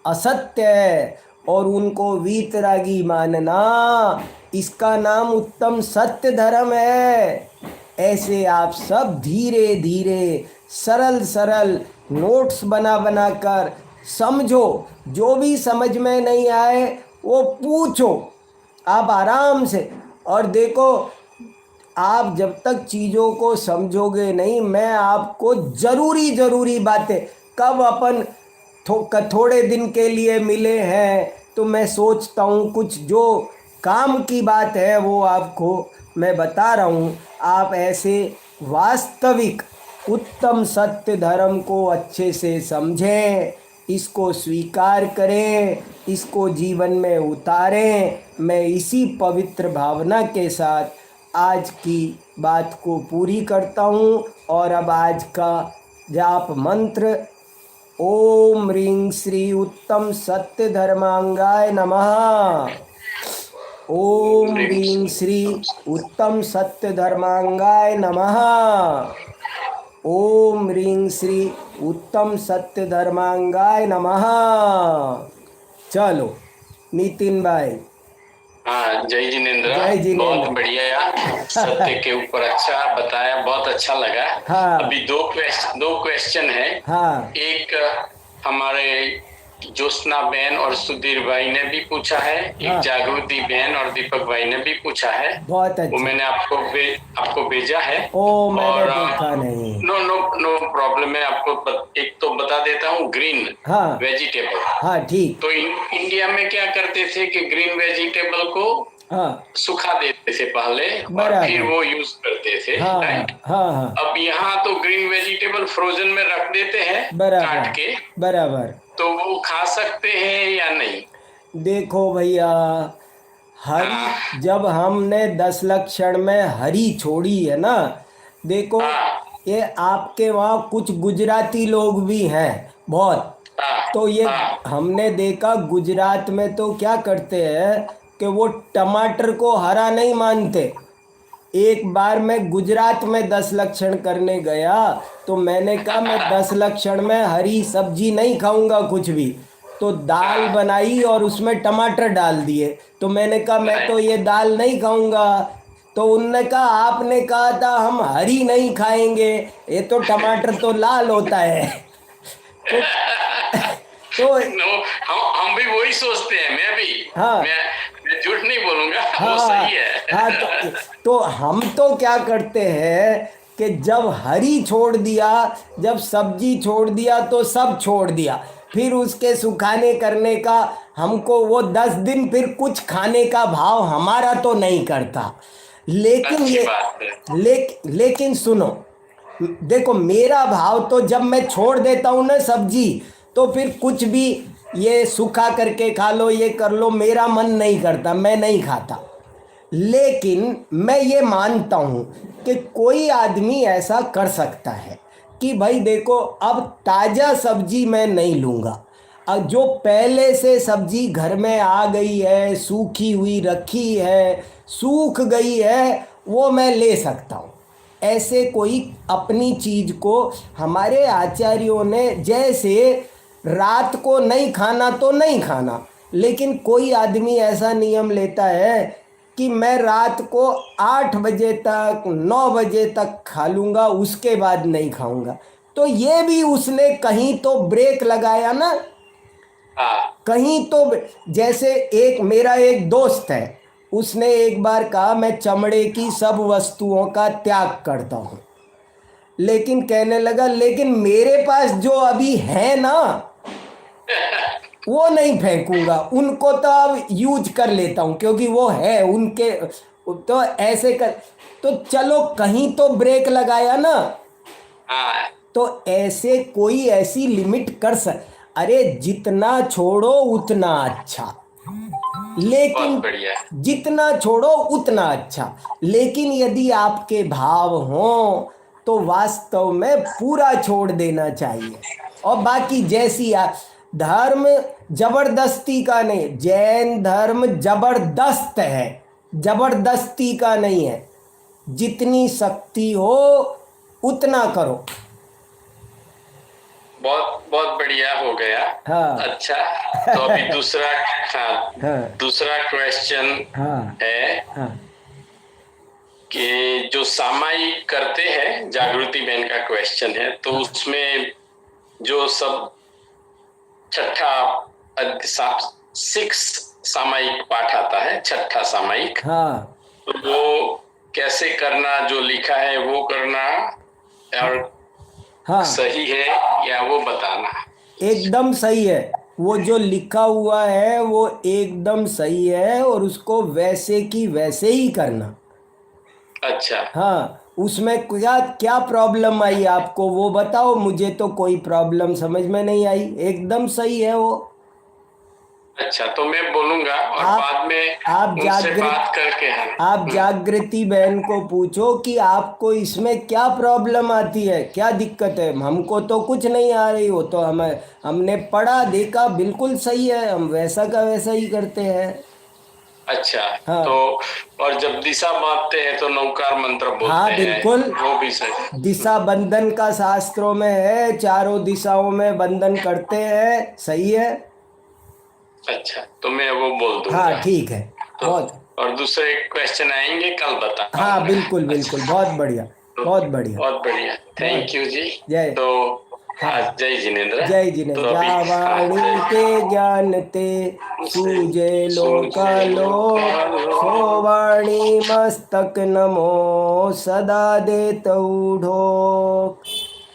असत्य है, और उनको वीतरागी मानना, इसका नाम उत्तम सत्य धर्म है। ऐसे आप सब धीरे धीरे सरल सरल नोट्स बना बना कर समझो। जो भी समझ में नहीं आए वो पूछो आप आराम से। और देखो, आप जब तक चीज़ों को समझोगे नहीं, मैं आपको ज़रूरी बातें, कब अपन थोड़े दिन के लिए मिले हैं तो मैं सोचता हूँ कुछ जो काम की बात है वो आपको मैं बता रहा हूँ। आप ऐसे वास्तविक उत्तम सत्य धर्म को अच्छे से समझें, इसको स्वीकार करें, इसको जीवन में उतारें। मैं इसी पवित्र भावना के साथ आज की बात को पूरी करता हूँ। और अब आज का जाप मंत्र, ओम ह्रीं श्री उत्तम सत्य धर्मांगाय नमः। ओम ह्रीं श्री उत्तम सत्य धर्मांगाय नमः। ओम ह्रीं श्री उत्तम सत्य धर्मांगाय नमः। चलो नितिन भाई। हाँ, जय जिनेन्द्र। जय जिनेन्द्र। बहुत बढ़िया यार, सत्य के ऊपर अच्छा बताया, बहुत अच्छा लगा। हाँ। अभी दो क्वेश्चन है। हाँ। एक हमारे ज्योत्सना बहन और सुधीर भाई ने भी पूछा है, हाँ। एक जागृति बहन और दीपक भाई ने भी पूछा है। बहुत अच्छा। वो मैंने आपको भेजा है। ओ, मैंने और देखा नहीं। नो प्रॉब्लम है। आपको एक तो बता देता हूँ, ग्रीन हाँ। वेजिटेबल। हाँ ठीक। तो इंडिया में क्या करते थे कि ग्रीन वेजिटेबल को हाँ सुखा देते थे पहले, और बराबर। फिर वो यूज करते थे। हाँ राइट। हाँ हाँ अब यहाँ तो ग्रीन वेजिटेबल फ्रोजन में रख देते हैं बराबर काट के, बराबर। तो वो खा सकते हैं या नहीं? देखो भैया, हरी जब हमने 10 लक्षण में हरी छोड़ी है ना, देखो हाँ ये आपके वहाँ कुछ गुजराती लोग भी हैं बहुत। हाँ तो ये हाँ। हमने देखा गुजरात में तो क्या करते हैं कि वो टमाटर को हरा नहीं मानते। एक बार मैं गुजरात में 10 लक्षण करने गया, तो मैंने कहा मैं 10 लक्षण में हरी सब्जी नहीं खाऊंगा कुछ भी। तो दाल हाँ, बनाई और उसमें टमाटर डाल दिए। तो मैंने कहा मैं तो नहीं। ये दाल नहीं खाऊंगा। तो उनने कहा आपने कहा था हम हरी नहीं खाएंगे, ये तो टमाटर तो लाल होता है। तो तो नो, हम भी वही सोचते हैं। मैं भी, हाँ मैं झूठ नहीं बोलूंगा, वो हाँ सही है। हाँ। तो हम तो क्या करते हैं कि जब हरी छोड़ दिया, जब सब्जी छोड़ दिया तो सब छोड़ दिया। फिर उसके सुखाने करने का हमको वो 10 दिन फिर कुछ खाने का भाव हमारा तो नहीं करता। लेकिन अच्छी ये बात है। लेकिन सुनो, देखो मेरा भाव तो जब मैं छोड़ देता हूँ ना सब्जी, तो फिर कुछ भी ये सूखा करके खा लो ये कर लो, मेरा मन नहीं करता, मैं नहीं खाता। लेकिन मैं ये मानता हूँ कि कोई आदमी ऐसा कर सकता है कि भाई देखो अब ताज़ा सब्जी मैं नहीं लूँगा, अब जो पहले से सब्जी घर में आ गई है, सूखी हुई रखी है, सूख गई है, वो मैं ले सकता हूँ। ऐसे कोई अपनी चीज़ को, हमारे आचार्यों ने जैसे रात को नहीं खाना तो नहीं खाना, लेकिन कोई आदमी ऐसा नियम लेता है कि मैं रात को 8 बजे तक 9 बजे तक खा लूँगा, उसके बाद नहीं खाऊंगा। तो ये भी उसने कहीं तो ब्रेक लगाया ना, हाँ कहीं तो। जैसे एक मेरा एक दोस्त है, उसने एक बार कहा मैं चमड़े की सब वस्तुओं का त्याग करता हूँ, लेकिन कहने लगा लेकिन मेरे पास जो अभी है ना वो नहीं फेंकूंगा, उनको तो अब यूज कर लेता हूँ क्योंकि वो है उनके। तो ऐसे कर, तो चलो कहीं तो ब्रेक लगाया ना। हाँ, तो ऐसे कोई ऐसी लिमिट कर सक, अरे जितना छोड़ो उतना अच्छा, बहुत लेकिन बढ़िया। जितना छोड़ो उतना अच्छा। लेकिन यदि आपके भाव हों तो वास्तव में पूरा छोड़ देना चाहिए। और बाकी जैसी धर्म जबरदस्ती का नहीं, जैन धर्म जबरदस्त है, जबरदस्ती का नहीं है। जितनी शक्ति हो उतना करो। बहुत बहुत बढ़िया हो गया। हाँ अच्छा, तो अभी दूसरा, हाँ, हाँ दूसरा क्वेश्चन हाँ है हाँ कि जो सामायिक करते हैं, जागृति बहन का क्वेश्चन है, तो उसमें जो सब छठा 6 सामायिक पाठ आता है, छठा सामायिक, हाँ तो वो कैसे करना, जो लिखा है वो करना और हाँ सही है या वो बताना। एकदम सही है। वो जो लिखा हुआ है वो एकदम सही है, और उसको वैसे की वैसे ही करना। अच्छा हाँ, उसमें क्या क्या प्रॉब्लम आई आपको वो बताओ, मुझे तो कोई प्रॉब्लम समझ में नहीं आई, एकदम सही है वो। अच्छा, तो मैं बोलूंगा और आप बाद में आप उनसे जागृत बात करके है। आप जागृति बहन को पूछो कि आपको इसमें क्या प्रॉब्लम आती है, क्या दिक्कत है। हमको तो कुछ नहीं आ रही, हो तो हमने पढ़ा देखा बिल्कुल सही है, हम वैसा का वैसा ही करते हैं। अच्छा, तो हाँ और जब दिशा बांधते हैं तो नौकार मंत्र बोलते हाँ हैं, बिल्कुल, वो भी सही। दिशा बंधन का शास्त्रों में है, चारों दिशाओं में बंधन करते हैं, सही है। अच्छा, तो मैं वो बोल हाँ दूंगा। ठीक है, तो बहुत। और दूसरे क्वेश्चन आएंगे कल हाँ बताऊंगा। बिल्कुल बिल्कुल, अच्छा, बहुत बढ़िया, तो बहुत बढ़िया, बहुत बढ़िया, थैंक बहुत। यू जी। जय, तो हाँ आज जय जिनेन्द्र। जय जिने, तो अभी, हाँ, जावाणी के ज्ञान ते सूजे लोक सोवाणी मस्तक नमो सदा देत ढोक।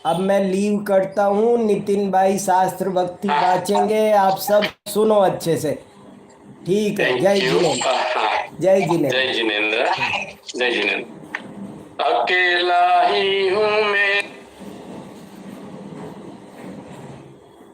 अब मैं लीव करता हूँ, नितिन भाई शास्त्र भक्ति बाँचेंगे, आप सब सुनो अच्छे से। ठीक है, जय थैंक यू। जिनेन्द्र, हाँ, जय जय जिनेन्द्र। जिनेन्द्र, हाँ। जय जिनेन्द्र। ओके।